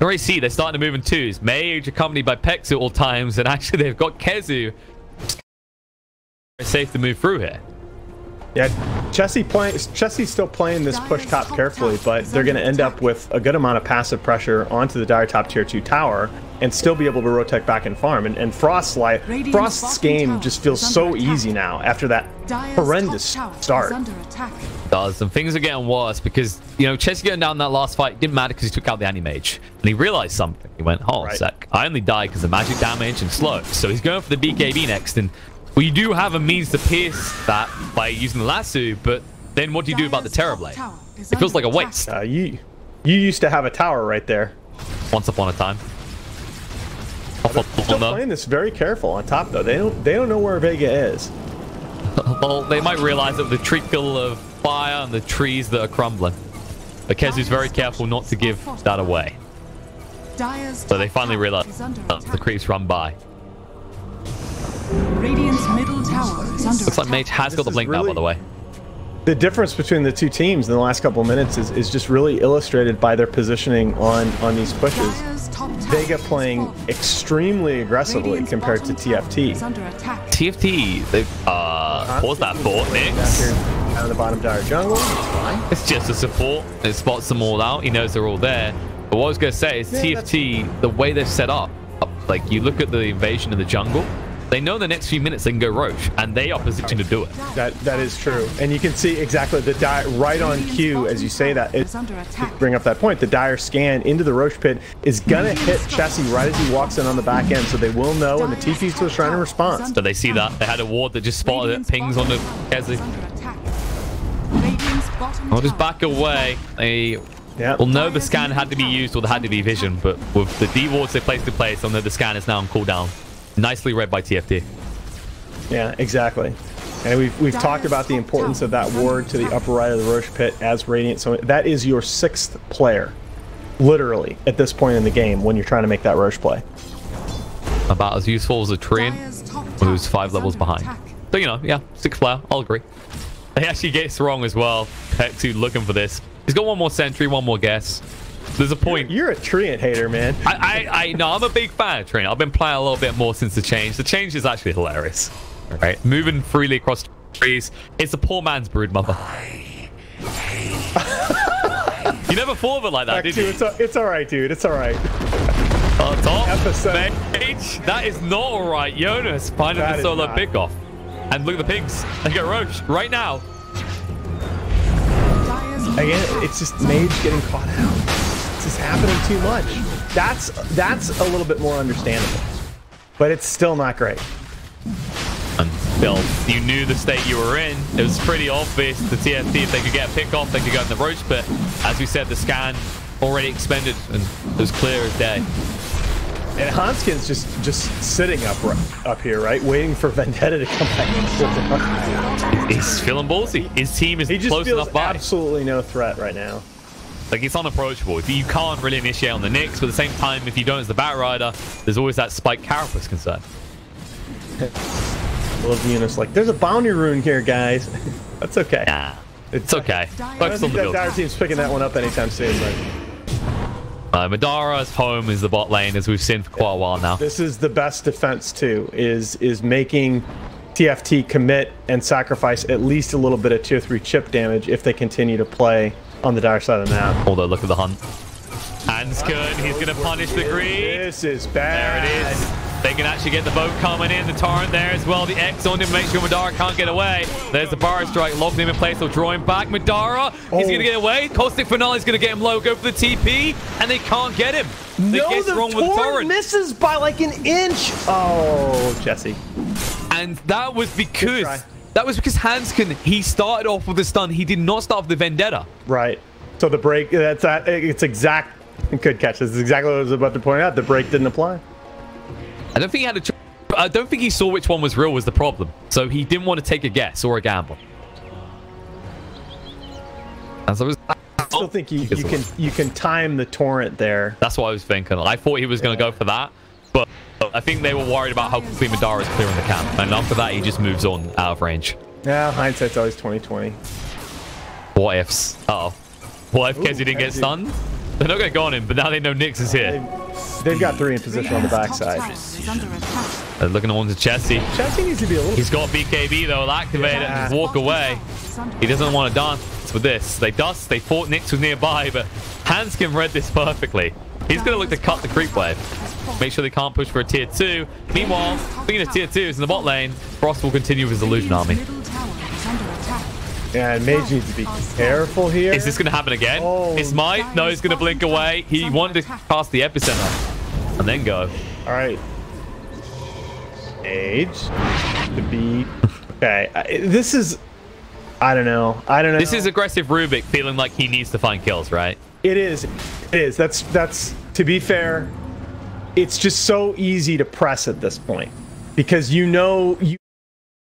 You already see they're starting to move in 2s. Mage accompanied by Pexu at all times, and actually they've got Kezu. It's safe to move through here.
Yeah, Chessie's still playing this push top carefully, but they're going to end up with a good amount of passive pressure onto the Dire top tier 2 tower and still be able to rotate back and farm. And Frost's game just feels so easy now after that horrendous start.
Does, and things are getting worse because, you know, Chessie getting down that last fight didn't matter because he took out the Animage. And he realized something. He went, hold on a sec. I only died because of magic damage and slow. So he's going for the BKB next, and well, you do have a means to pierce that by using the lasso, but then what do you do about the Terrorblade? It feels like a waste.
You used to have a tower right there.
Once upon a time.
They're still playing this very careful on top, though. They don't know where Vega is.
Well, they might realize that with the treacle of fire and the trees that are crumbling. But Kezu's very careful not to give that away. So they finally realize the creeps run by.
Radiant's middle tower is under
Looks like Mage has got the blink now, by the way.
The difference between the two teams in the last couple of minutes is just really illustrated by their positioning on these pushes. Vega playing extremely aggressively compared to TFT.
TFT, they've paused that fort, Nyx.
Down the bottom Dire jungle.
It's just a support. It spots them all out. He knows they're all there. But what I was going to say is TFT, the way they're set up, like you look at the invasion of the jungle, They know the next few minutes they can go Roche, and they are positioned to do it.
That is true. And you can see exactly the right on cue as you say that. Bring up that point. The dire scan into the Roche pit is going to hit Chessie right as he walks in on the back end, so they will know, and the TP's to the Shrine in response.
So they see that. They had a ward that just spotted it, pings on the Chessie. I'll just back away. They will know the scan had to be used or there had to be vision, but with the D wards they placed in place, they'll know the scan is now on cooldown. Nicely read by TFT.
Yeah, exactly. And we've talked about the importance of that ward to the upper right of the Roche pit as Radiant. So that is your 6th player, literally, at this point in the game when you're trying to make that Roche play.
About as useful as a Treant, who's 5 levels behind. So, you know, yeah, 6th player, I'll agree. He actually gets wrong as well. Pexu looking for this. He's got one more sentry, one more guess. There's a point.
You're a Treant hater, man.
I know, I'm a big fan of Treant. I've been playing a little bit more since the change. The change is actually hilarious. All right, moving freely across trees. It's a poor man's brood mother. You never thought of it like that, did you?
It's all right, dude. It's all right.
Top
episode.
Mage, that is not all right. Jonas finding the solo pickoff. And look at the pigs. They get Roche right now.
Again, it's just Mage getting caught out. It's just happening too much. That's a little bit more understandable, but it's still not great.
And still, you knew the state you were in. It was pretty obvious to TFT if they could get a pick off, they could go in the Roche pit. As we said, the scan already expended and it was clear as day.
And Hanskin's just sitting up here, right, waiting for Vendetta to come back.
He's feeling ballsy. His team is close enough by.
Absolutely no threat right now.
Like, it's unapproachable. You can't really initiate on the Nyx, but at the same time, if you don't as the Batrider, there's always that Spike Carapace concern.
I love Eunice like, there's a bounty rune here, guys. That's okay.
Nah, it's okay.
I don't think that dire team's picking that one up anytime soon.
Madara's home is the bot lane, as we've seen for quite a while now.
This is the best defense, too, is making TFT commit and sacrifice at least a little bit of tier 3 chip damage if they continue to play on the dire side of the map.
Although, look at the hunt. Hanskin, he's going to punish the greed.
This is bad.
There it is. They can actually get the boat coming in. The torrent there as well. The X on him, make sure Madara can't get away. There's the bar strike, locked him in place. They'll draw him back. Madara, he's going to get away. Caustic Finale's going to get him low. Go for the TP, and they can't get him.
No, the
wrong with the torrent
misses by like an inch. Oh, Jesse.
And that was because Hanskin, he started off with the stun. He did not start with the Vendetta.
Right. So the break, it's exact. Good catch. This is exactly what I was about to point out. The break didn't apply.
I don't think he had a. I don't think he saw which one was real was the problem. So he didn't want to take a guess or a gamble. As I was,
I still think you can time the torrent there.
That's what I was thinking. I thought he was going to go for that, but I think they were worried about how quickly Madara is clearing the camp, and after that he just moves on out of range.
Yeah, hindsight's always 20/20.
What ifs? Uh oh. What if Kezi didn't get stunned? They're not going to go on him, but now they know Nyx is here.
They've got 3 in position on the backside.
They're looking on to Chessie.
Chessie needs to be a little...
He's got BKB, though. He'll activate it and walk away. He doesn't want to dance with this. They dust. They thought Nyx was nearby, but Hanskin read this perfectly. He's going to look to cut the creep wave. Make sure they can't push for a tier 2. Meanwhile, speaking of tier 2s in the bot lane, Frost will continue with his Illusion Army.
Yeah, and Mage needs to be careful here.
Is this going to happen again?
Oh,
Is Might? No, he's going to blink away. He wanted to pass the epicenter and then go.
All right. Mage to be... Okay, this is... I don't know.
This is aggressive Rubik feeling like he needs to find kills, right?
It is. It is. That's to be fair, it's just so easy to press at this point because you know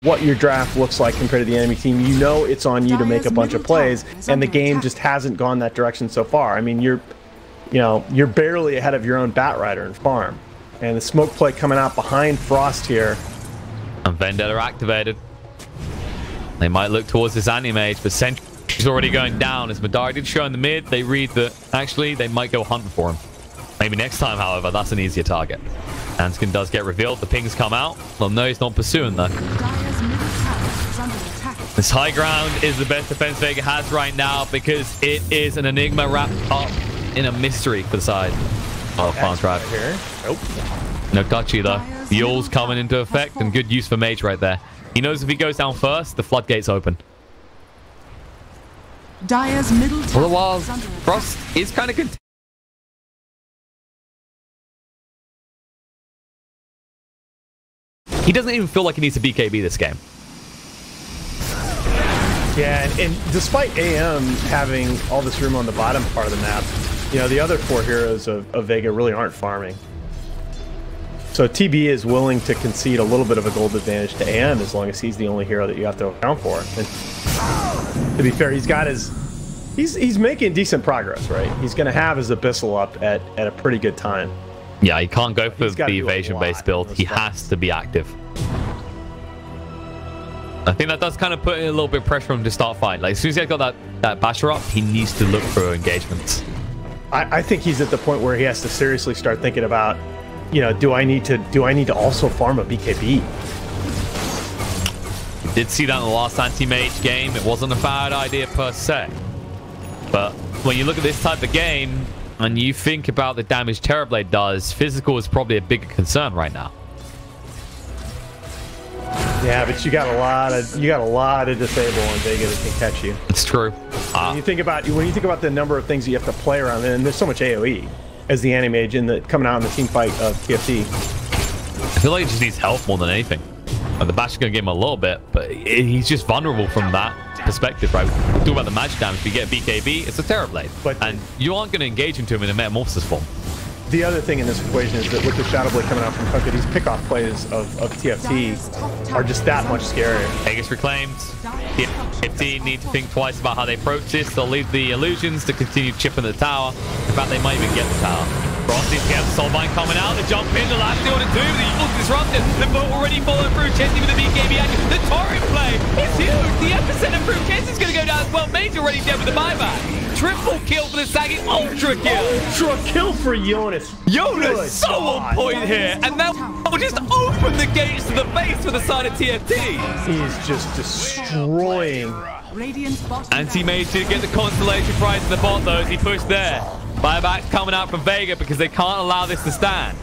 what your draft looks like compared to the enemy team. You know it's on you to make a bunch of plays, and the game just hasn't gone that direction so far. I mean, you're barely ahead of your own Batrider and farm, and the smoke play coming out behind Frost here.
And Vendetta activated. They might look towards this Animage, but Sentry's already going down. As Madara did show in the mid, they read that actually they might go hunting for him. Maybe next time, however, that's an easier target. Hanskin does get revealed. The pings come out. Well, no, he's not pursuing though. This high ground is the best defense Vega has right now because it is an Enigma wrapped up in a mystery for the side. Oh, Farm Drive.
Here. Nope.
No touchy though. The ult's coming into effect and good use for Mage right there. He knows if he goes down first, the floodgate's open.
Dire's middle
All the while,
tower is under attack.
Frost is kind of good. He doesn't even feel like he needs to BKB this game.
Yeah, and despite AM having all this room on the bottom part of the map, you know, the other 4 heroes of Vega really aren't farming. So TB is willing to concede a little bit of a gold advantage to AM as long as he's the only hero that you have to account for. And to be fair, he's got his... He's making decent progress, right? He's going to have his Abyssal up at a pretty good time.
Yeah, he can't go for the evasion-based build. He has to be active. I think that does kind of put in a little bit of pressure on him to start fight. Like, as soon as he's got that basher up, he needs to look for engagements.
I think he's at the point where he has to seriously start thinking about, you know, do I need to also farm a BKB?
We did see that in the last anti-mage game. It wasn't a bad idea per se. But when you look at this type of game and you think about the damage Terrorblade does, physical is probably a bigger concern right now.
Yeah, but you got a lot of disable on Vega that can catch you.
It's true.
When you think about the number of things you have to play around, and there's so much AoE as the anti-mage coming out in the team fight of TFT.
I feel like he just needs health more than anything. The bash is going to give him a little bit, but he's just vulnerable from that perspective, right? We talk about the magic damage. If you get BKB, it's a Terrorblade, and you aren't going to engage into him in a Metamorphosis form.
The other thing in this equation is that with the Shadow Blade coming out from Kunkka, these pick-off plays of TFT are just that much scarier.
Aegis reclaimed. TFT need to think twice about how they approach this. They'll leave the illusions to continue chipping the tower. In fact, they might even get the tower. Frost needs to get the Soulbind coming out. The jump in, the last deal to do. The Eagles disrupted. The boat already following through. Chesty with the BKB action. The Torrent play is huge. The epicenter through. Chesty's going to go down as well. Mage already dead with the buyback. Triple kill for the Sagging. Ultra kill.
Ultra kill for Jonas.
Jonas so on point here. And that will just open the gates to the base for the side of TFT.
He's just destroying.
Anti-Mage did get the Constellation Prize in the bot though as he pushed there. Buyback's coming out from Vega because they can't allow this to stand.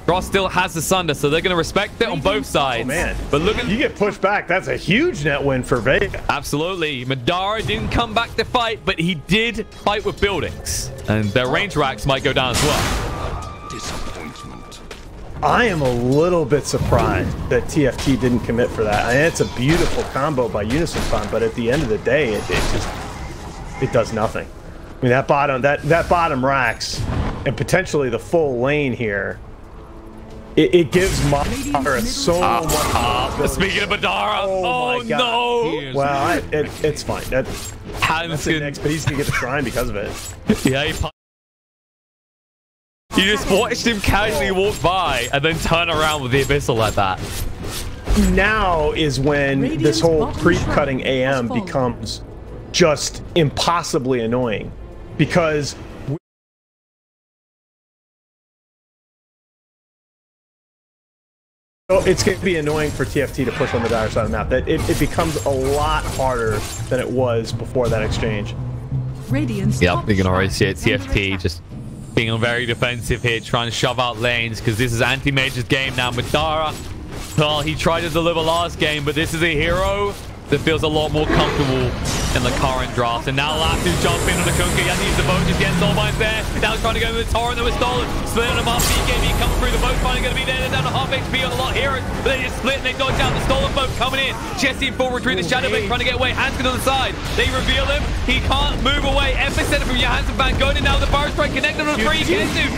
Frost still has the Sunder, so they're going to respect it on both sides.
Oh, man.
But look at...
You get pushed back. That's a huge net win for Vega.
Absolutely. Madara didn't come back to fight, but he did fight with buildings. And their range racks might go down as well.
Disappointment.
I am a little bit surprised that TFT didn't commit for that. I mean, it's a beautiful combo by Unison Fun, but at the end of the day, it does nothing. I mean, that bottom racks and potentially the full lane here, it gives Madara so much.
Speaking of Madara, oh
my God.
No!
Well, it's fine. That's it next, but he's gonna get the shrine because of it.
Yeah, you just watched him casually walk by and then turn around with the Abyssal like that.
Now is when this whole creep-cutting AM becomes just impossibly annoying, because it's going to be annoying for TFT to push on the dire side of the map. That it becomes a lot harder than it was before that exchange.
Yep, you can already see it. TFT just being very defensive here, trying to shove out lanes because this is anti-Mage's game now. Madara, well, he tried to deliver last game, but this is a hero that feels a lot more comfortable in the current draft. And now Latu jump in on the Kunkka. He has to use the boat just getting Soulbinds there. Now he's trying to go with the Torrent that was stolen. Splitting them up. BKB coming through. The boat finally going to be there. They're down to half HP on a lot of heroes. But they just split and they dodge out the stolen boat coming in. Chesty in full retreat. The Shadow Blade trying to get away. Hanskin on the side. They reveal him. He can't move away. Epicenter from Johansson Van going in now. The Burst Strike connected on 3. Gets to.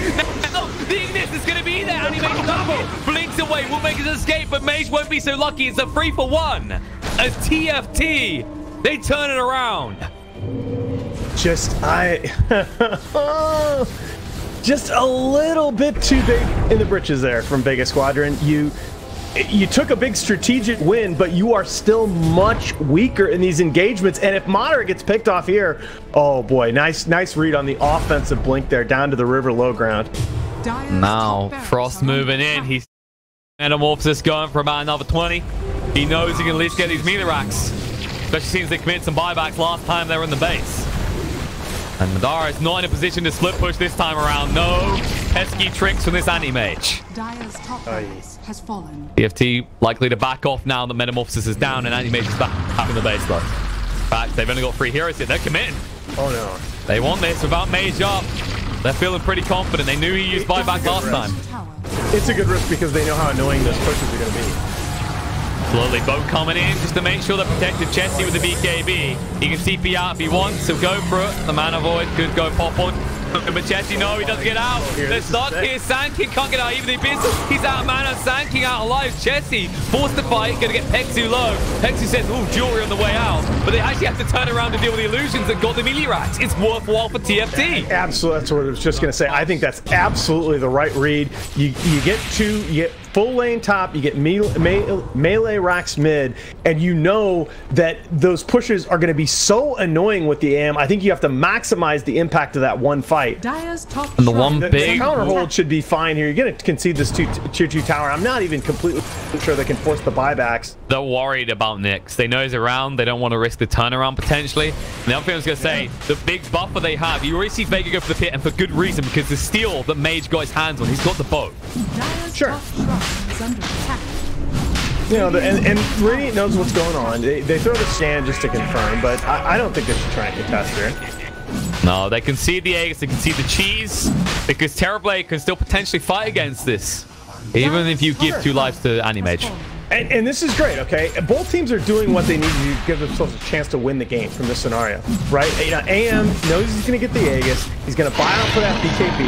Now the Ignis is going to be there. Animation combo. Blinks away. Will make his escape. But Mage won't be so lucky. It's a 3-for-1. As TFT, they turn it around.
Just a little bit too big in the britches there from Vega Squadron. You took a big strategic win, but you are still much weaker in these engagements. And if Madara gets picked off here, oh boy, nice read on the offensive blink there down to the river low ground.
Now Frost moving in. He's Metamorphosis going for about another 20. He knows he can at least get these melee racks, especially since they committed some buybacks last time they were in the base. And Madara is not in a position to split push this time around. No pesky tricks from this anti-mage.
Dire's top base has fallen.
EFT likely to back off now that Metamorphosis is down and anti-mage is back in the base though. In fact, they've only got 3 heroes here. They're committing.
Oh no.
They want this without mage up. They're feeling pretty confident. They knew he used buyback last time.
It's a good risk because they know how annoying those pushes are going to be.
Slowly, boat coming in just to make sure they're protected. Chessie with the BKB. He can TP out if he wants. He'll go for it. The Mana Void could go pop on. But Chessie, no, he doesn't get out. They're stuck here. Sandking can't get out. Even if he's out of mana, Sandking out alive. Chessie forced to fight. Going to get Pexu low. Pexu says, ooh, jewelry on the way out. But they actually have to turn around and deal with the illusions that got the melee racks. It's worthwhile for TFT.
Absolutely. That's what I was just going to say. I think that's absolutely the right read. You get full lane top, you get melee racks mid, and you know that those pushes are going to be so annoying with the AM. I think you have to maximize the impact of that one fight.
Dire's top
and the
counter hold should be fine here. You're going to concede this tier 2 tower. I'm not even completely sure they can force the buybacks.
They're worried about Nyx. They know he's around. They don't want to risk the turnaround potentially. And the other thing I was going to say, the big buffer they have, you already see Vega go for the pit, and for good reason, because the steal that Mage got his hands on, he's got the boat.
Sure. You know, and Radiant knows what's going on. They throw the stand just to confirm, but I don't think they should try and contest her.
No, they can see the eggs, they can see the cheese, because Terrorblade can still potentially fight against this, even if you give 2 lives to Animage.
And this is great, okay? Both teams are doing what they need to do to give themselves a chance to win the game from this scenario, right? You know, AM knows he's going to get the Aegis. He's going to buy out for that BKB,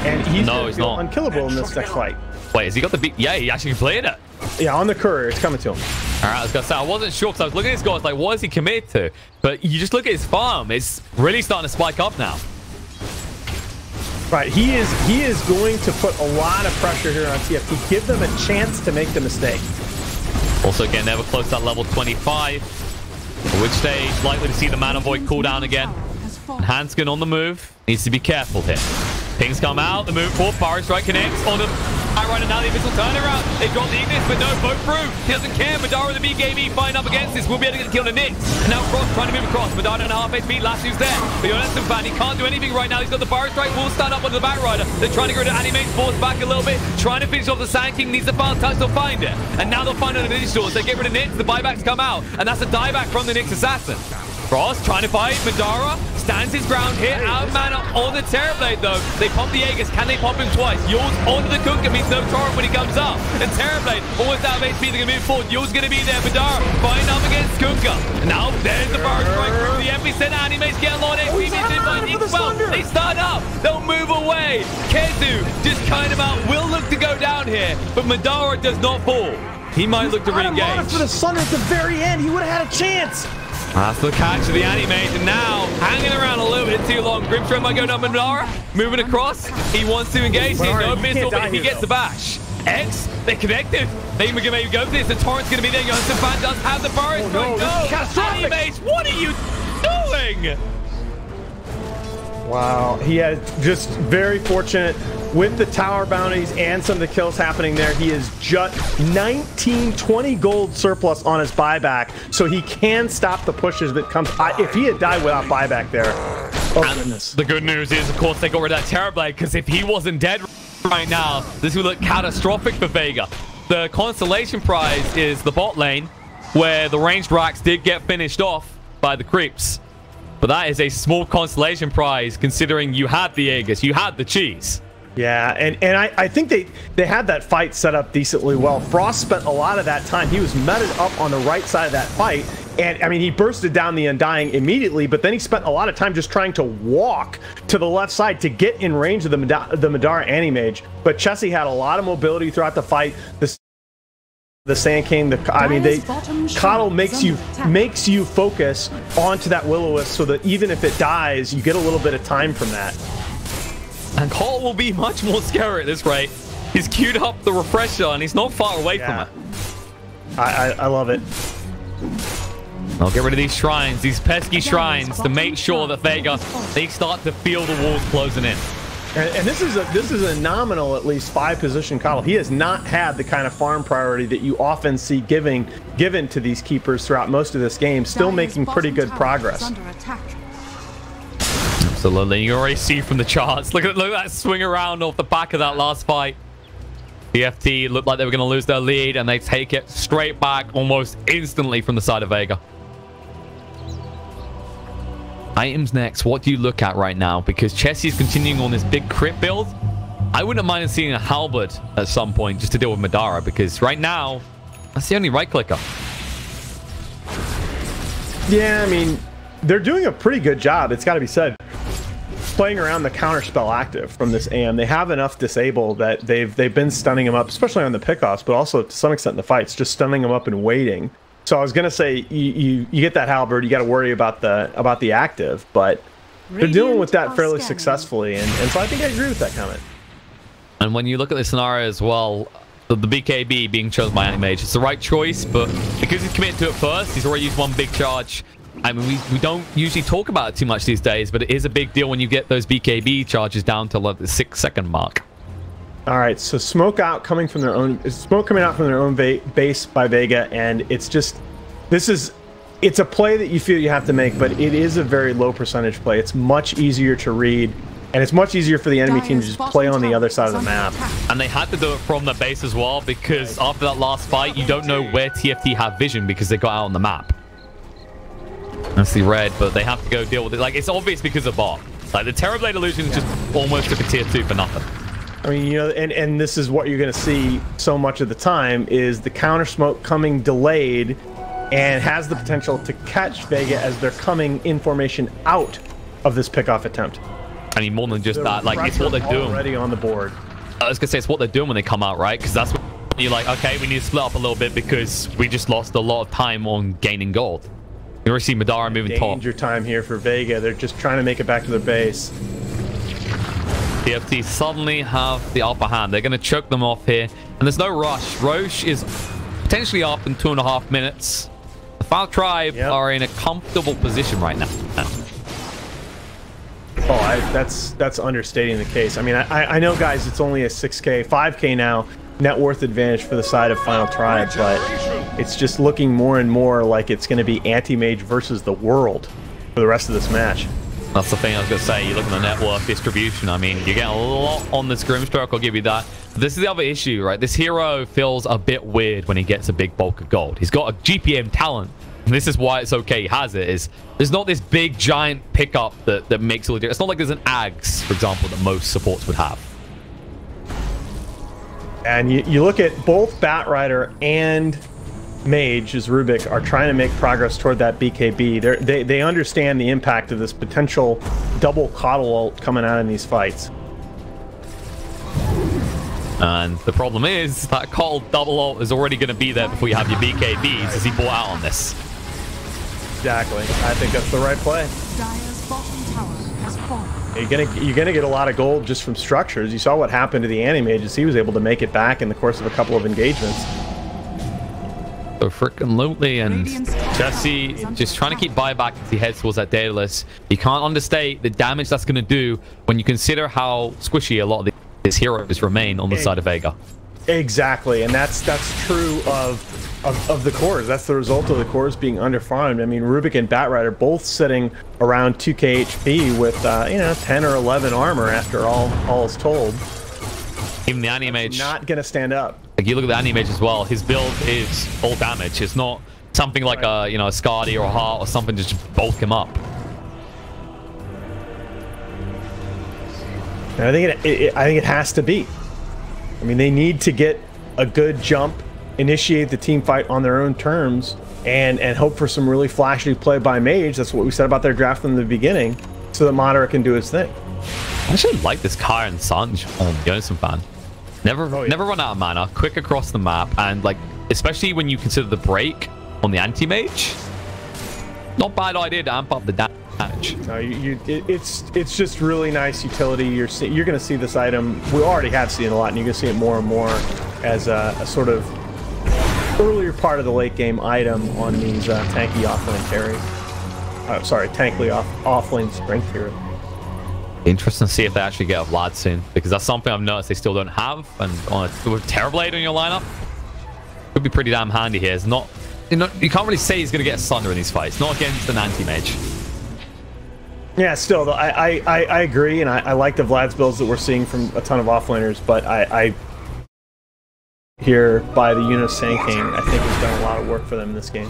and he's not unkillable in this next fight.
Wait, has he got the B? Yeah, he actually played it.
Yeah, on the courier, it's coming to him.
All right, I was gonna say I wasn't sure because I was looking at this guy. I was like, what is he committed to? But you just look at his farm; it's really starting to spike up now.
Right, he is going to put a lot of pressure here on TFT. Give them a chance to make the mistake.
Also, again, never close that level 25. At which stage, likely to see the Mana Void cooldown again. And Hanskin on the move. Needs to be careful here. Pings come out, the move forward, Power Strike connects on the right, and now the missile turnaround. They drop the Ignis, but no, boat through. He doesn't care. Madara with the BKB fighting up against this. We'll be able to get the kill on the Nyx. And now Frost trying to move across. Madara and half HP. Lassu's there. But Jonathan fan, he can't do anything right now. He's got the Power Strike. Will stand up onto the back rider. They're trying to go to Animate, force back a little bit. Trying to finish off the Sand King. Needs the final touch. They'll find it. And now they'll find it on the digital. They get rid of Nyx. The buybacks come out. And that's a dieback from the Nyx assassin. Frost trying to fight. Madara stands his ground here. Out of mana on the Terrorblade though. They pop the Aegis. Can they pop him twice? Yule's onto the Kunkka means no torrent when he comes up. And Terrorblade almost out of HP. They're going to move forward. Yule's going to be there. Madara fighting up against Kunkka. Now there's the Power Strike through the epicenter. Animates get a lot of HP. They start up. They'll move away. Kezu just kind of out. Will look to go down here. But Madara does not fall. He might look to re-engage.
For the Sunder at the very end. He would have had a chance.
That's the catch of the Animate, and now hanging around a little bit too long. Grimstone might go down Madara, moving across. He wants to engage. He's no missile, but he gets the bash. X, they're connected. They can maybe go for this. The torrent's going to be there. Johnson Fan does have the forest.
Oh, no.
Animate, what are you doing?
Wow, he has just very fortunate with the tower bounties and some of the kills happening there. He is just 20 gold surplus on his buyback, so he can stop the pushes that come. If he had died without buyback there, oh goodness.
The good news is, of course, they got rid of that Terrorblade, because if he wasn't dead right now, this would look catastrophic for Vega. The consolation prize is the bot lane, where the ranged racks did get finished off by the creeps. But that is a small consolation prize, considering you had the Aegis, you had the cheese.
Yeah, and I think they had that fight set up decently well. Frost spent a lot of that time. He was meted up on the right side of that fight. And, I mean, he bursted down the Undying immediately, but then he spent a lot of time just trying to walk to the left side to get in range of the Madara Animage. But Chessie had a lot of mobility throughout the fight. The Sand King, Coddle makes you focus onto that Will-O-Wisp so that even if it dies, you get a little bit of time from that.
And Coddle will be much more scary at this rate. He's queued up the refresher and he's not far away from it.
I love it.
I'll get rid of these shrines, these pesky shrines, to make sure that Vega, they start to feel the walls closing in.
And this is a nominal, at least 5-position Coddle. He has not had the kind of farm priority that you often see given to these keepers throughout most of this game. Still making pretty good progress.
Absolutely. You already see from the charts. Look at that swing around off the back of that last fight. TFT looked like they were going to lose their lead, and they take it straight back almost instantly from the side of Vega. Items next. What do you look at right now? Because Chessie's continuing on this big crit build. I wouldn't mind seeing a halberd at some point just to deal with Madara, because right now, that's the only right clicker.
Yeah, I mean, they're doing a pretty good job, it's got to be said, playing around the counterspell active from this AM. They have enough disable that they've been stunning him up, especially on the pickoffs, but also to some extent in the fights, just stunning him up and waiting. So I was gonna say, you get that halberd, you got to worry about the active, but they're dealing with that fairly successfully, and so I think I agree with that comment.
And when you look at the scenario as well, the BKB being chosen by Anti-Mage, it's the right choice, but because he's committed to it first, he's already used one big charge. I mean, we don't usually talk about it too much these days, but it is a big deal when you get those BKB charges down to like the 6-second mark.
All right, so smoke out coming from their own smoke coming out from their own base by Vega, and it's just it's a play that you feel you have to make, but it is a very low percentage play. It's much easier to read, and it's much easier for the enemy team to just play on the other side of the map.
And they had to do it from the base as well, because after that last fight, you don't know where TFT have vision because they got out on the map. That's the red, but they have to go deal with it. Like, it's obvious because of bot. Like, the Terrorblade illusion just almost took a tier 2 for nothing.
I mean, you know, and this is what you're going to see so much of the time, is the counter smoke coming delayed and has the potential to catch Vega as they're coming in formation out of this pickoff attempt.
I mean, more than just that, like, it's what they're doing.
Already on the board.
I was going to say, it's what they're doing when they come out, right? Because that's when you're like, okay, we need to split up a little bit because we just lost a lot of time on gaining gold. You already see Madara moving top.
Danger time here for Vega. They're just trying to make it back to their base.
TFT suddenly have the upper hand. They're going to choke them off here. And there's no rush. Roche is potentially up in 2.5 minutes. The Foul Tribe are in a comfortable position right now.
Oh, that's understating the case. I mean, I know, guys, it's only a 6K, 5K now net worth advantage for the side of Final Tribe, but it's just looking more and more like it's going to be Anti-Mage versus the world for the rest of this match.
That's the thing I was going to say. You look at the net worth distribution. I mean, you're getting a lot on this Grimstroke, I'll give you that. This is the other issue, right? This hero feels a bit weird when he gets a big bulk of gold. He's got a GPM talent. And this is why it's okay he has it, is there's not this big giant pickup that makes all the difference. It's not like there's an Ags, for example, that most supports would have.
And you look at both Batrider and Mage, as Rubik, are trying to make progress toward that BKB. They understand the impact of this potential double coddle ult coming out in these fights.
And the problem is that coddle double ult is already going to be there before you have your BKBs, as he bought out on this.
Exactly. I think that's the right play.
Dire's bottom tower has fallen.
You're gonna get a lot of gold just from structures. You saw what happened to the Anti-Mages. He was able to make it back in the course of a couple of engagements.
So frickin' Lutely and Jesse just trying to keep buyback as he heads towards that Daedalus. You can't understate the damage that's going to do when you consider how squishy a lot of these heroes remain on the side of Vega.
Exactly, and that's true of the cores. That's the result of the cores being underfarmed. I mean, Rubik and Batrider both sitting around 2k HP with you know, 10 or 11 armor after all is told.
Even the Anti-Mage
not gonna stand up.
Like, you look at the Anti-Mage as well. His build is full damage. It's not something like a, you know, a Skadi or a Heart or something to just bulk him up.
And I think it has to be. I mean, they need to get a good jump, initiate the team fight on their own terms, and hope for some really flashy play by Mage. That's what we said about their draft in the beginning, so that Madara can do his thing.
I actually like this Kyle and Sanj on Yosen fan. Never run out of mana, quick across the map, and like, especially when you consider the break on the Anti-Mage, not bad idea to amp up the damage.
No, it's just really nice utility. You're going to see this item. We already have seen it a lot, and you're going to see it more and more as a sort of earlier part of the late game item on these tanky offlane carries. Sorry, tanky offlane strength heroes.
Interesting to see if they actually get a Vlad soon, because that's something I've noticed they still don't have. And with Terrorblade on your lineup, could be pretty damn handy here. It's not, you can't really say he's going to get a Sunder in these fights, not against an Anti-Mage.
Yeah, still, though, I agree, and I like the Vlad's builds that we're seeing from a ton of offlaners, but I here by the Yunus Sand King, I think has done a lot of work for them in this game.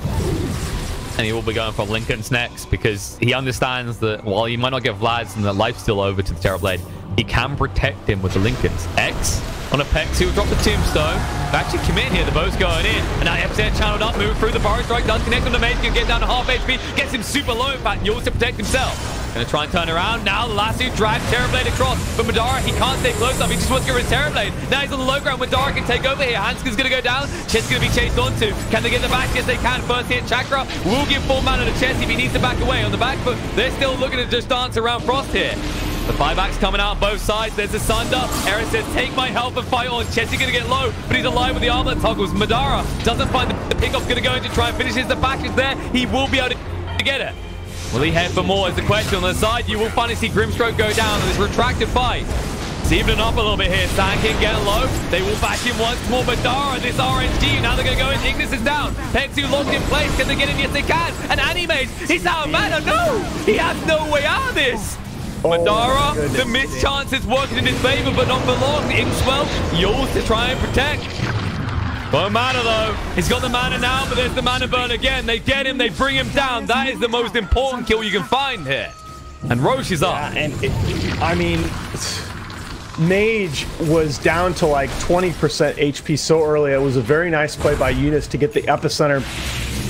And he will be going for Lincoln's next because he understands that while he might not get Vlad's and the life still over to the Terrorblade, he can protect him with the Lincolns. X on a Pex, he will drop the Tombstone. They actually commit here, the bow's going in. And now FZ channeled up, moving through the Burrow Strike, does connect on the mage, can get down to half HP, gets him super low, in fact, Yules to protect himself. Gonna try and turn around. Now the last two drag Terrorblade across. But Madara, he can't stay close enough. He just wants to get rid of Terrorblade. Now he's on the low ground. Madara can take over here. Hanskin's gonna go down. Chess gonna be chased onto. Can they get the back? Yes, they can. First hit, Chakra will give full mana to Chess if he needs to back away on the back foot. They're still looking to just dance around Frost here. The buyback's coming out on both sides. There's a Sunder. Eris says, take my health and fight on. Chessy gonna get low, but he's alive with the armlet toggles. Madara doesn't find the pickoff, gonna go in to try and finish. The back is there. He will be able to get it. Will he head for more is the question. On the side, you will finally see Grimstroke go down in this retracted fight. It's evening up a little bit here. Sand King getting low. They will back him once more. Madara, this RNG. Now they're going to go in. Ignis is down. Pexu locked in place. Can they get him? Yes, they can. And Animate, he's out of mana. No! He has no way out of this. Madara, the mischance is working in his favor, but not for long. Inkswell, Yules to try and protect. Won't matter though. He's got the mana now, but there's the mana burn again. They get him, they bring him down. That is the most important kill you can find here. And Roche is up.
Yeah, and I mean, Mage was down to like 20% HP so early. It was a very nice play by Eunice to get the epicenter.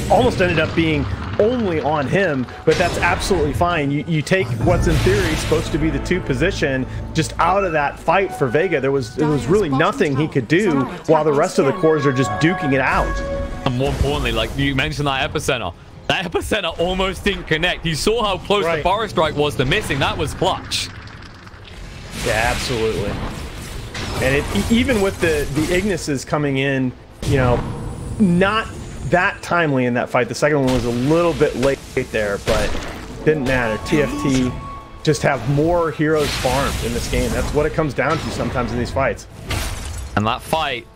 Almost ended up being only on him, but that's absolutely fine. You take what's in theory supposed to be the 2 position just out of that fight for Vega. There was really nothing he could do while the rest of the cores are just duking it out.
And more importantly, like you mentioned, that epicenter almost didn't connect. You saw how close the Burrow Strike was to missing. That was clutch.
Yeah, absolutely. And even with the Ignises coming in, you know, not that timely in that fight. The second one was a little bit late there, but didn't matter. TFT just have more heroes farmed in this game. That's what it comes down to sometimes in these fights.
And that fight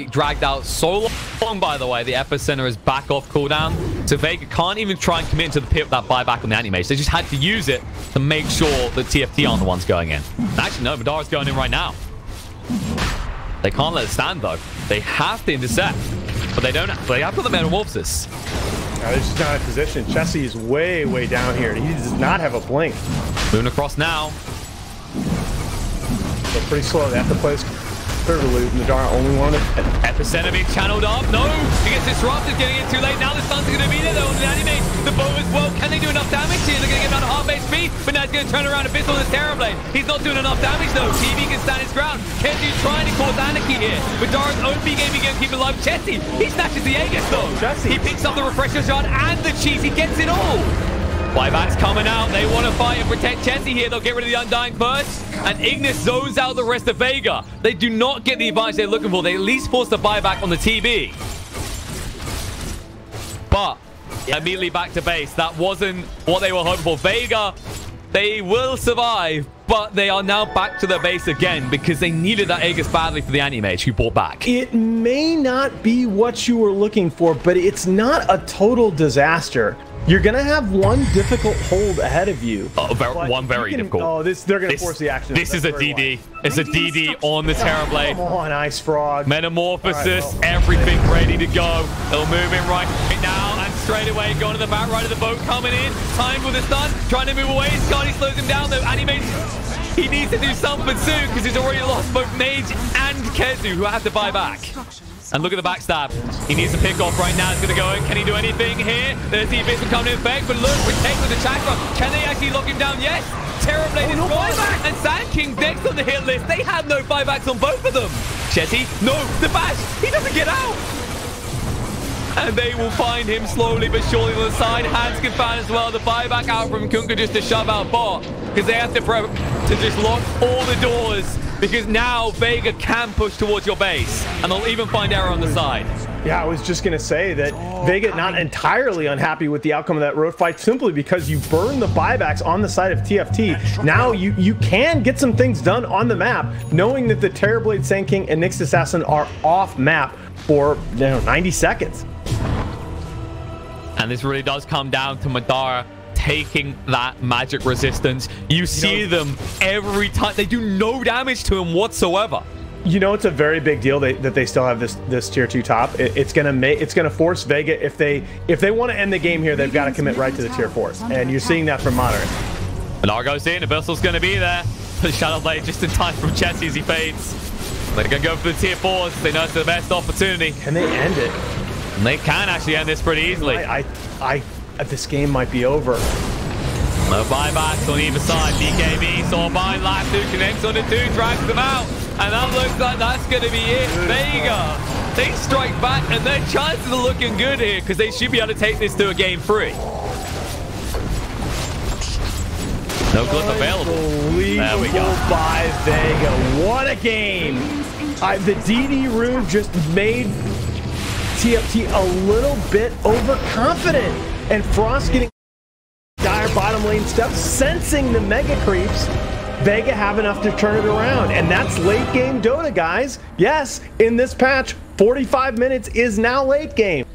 dragged out so long, by the way. The epicenter is back off cooldown. So Vega can't even try and commit to the pit of that buyback on the anti-mage. They just had to use it to make sure that TFT aren't the ones going in. Actually, no, Madara's going in right now. They can't let it stand, though. They have to intercept. But they don't. They have got the Metamorphosis.
No, they're just not in position. Chessie is way down here. He does not have a blink.
Moving across now.
So pretty slow. They have to play this Interlude. Madara only wanted
Epicenter being channeled up. No, he gets disrupted, getting in too late. Now the stuns are going to be there though on the anime. The bow as well. Can they do enough damage here? They're going to get down to half HP, but now he's going to turn around a bit on the Terrorblade. He's not doing enough damage though. TV can stand his ground. Kenji trying to cause anarchy here. Madara's own B game again, keep it alive. Chessie, he snatches the Aegis though. He picks up the refresher shot and the cheese. He gets it all. Buyback's coming out. They want to fight and protect Chessie here. They'll get rid of the Undying first. And Ignis zones out the rest of Vega. They do not get the advantage they're looking for. They at least force the buyback on the TB. But immediately back to base. That wasn't what they were hoping for. Vega, they will survive. But they are now back to their base again because they needed that Aegis badly for the anti-mage who brought back.
It may not be what you were looking for, but it's not a total disaster. You're going to have one difficult hold ahead of you.
One very difficult.
Oh, they're going to force the action.
This is a DD. It's a DD on the Terrorblade.
Come on, Ice Frog.
Metamorphosis, everything ready to go. They'll move in right now and straight away going to the back right of the boat coming in. Time with the stun, trying to move away. Scotty slows him down though. Animate. He needs to do something soon because he's already lost both Mage and Kezu who have to buy back. And look at the backstab. He needs to pick off right now. He's going to go in. Can he do anything here? There's the Abyss coming in effect. But look, protect with the Chakra. Can they actually lock him down? Yes. Terrorblade is gone. And Sand King next on the hit list. They have no buybacks on both of them. Chetty, no. The bash. He doesn't get out. And they will find him slowly but surely on the side. Hans can find as well the buyback out from Kunkka just to shove out bot. Because they have to just lock all the doors. Because now Vega can push towards your base. And they'll even find error on the side.
Yeah, I was just going to say that Vega not entirely unhappy with the outcome of that road fight simply because you burn the buybacks on the side of TFT. Now you can get some things done on the map, knowing that the Terrorblade, Sand King, and Nyx Assassin are off map for 90 seconds.
And this really does come down to Madara taking that magic resistance. You see them every time. They do no damage to him whatsoever.
You know, it's a very big deal that they still have this tier 2 top. It's gonna force Vega, if they want to end the game here, they've got to commit right to the tier 4s, and you're seeing that from Modern.
And Argo's in. Abyssal's going to be there. The Shadow Blade just in time from Chessie as he fades. They're going to go for the tier 4s. They know it's the best opportunity.
Can they end it?
And they can actually end this pretty easily.
This game might be over.
No buybacks on either side. BKB saw behind last 2, connects on the 2, drags them out. And that looks like that's going to be it. Vega, they strike back, and their chances are looking good here because they should be able to take this to a game 3. No clip available. There we go.
By Vega. What a game. The DD rune just made TFT a little bit overconfident. And Frost getting dire bottom lane steps, sensing the mega creeps. Vega have enough to turn it around. And that's late game Dota, guys. Yes, in this patch, 45 minutes is now late game.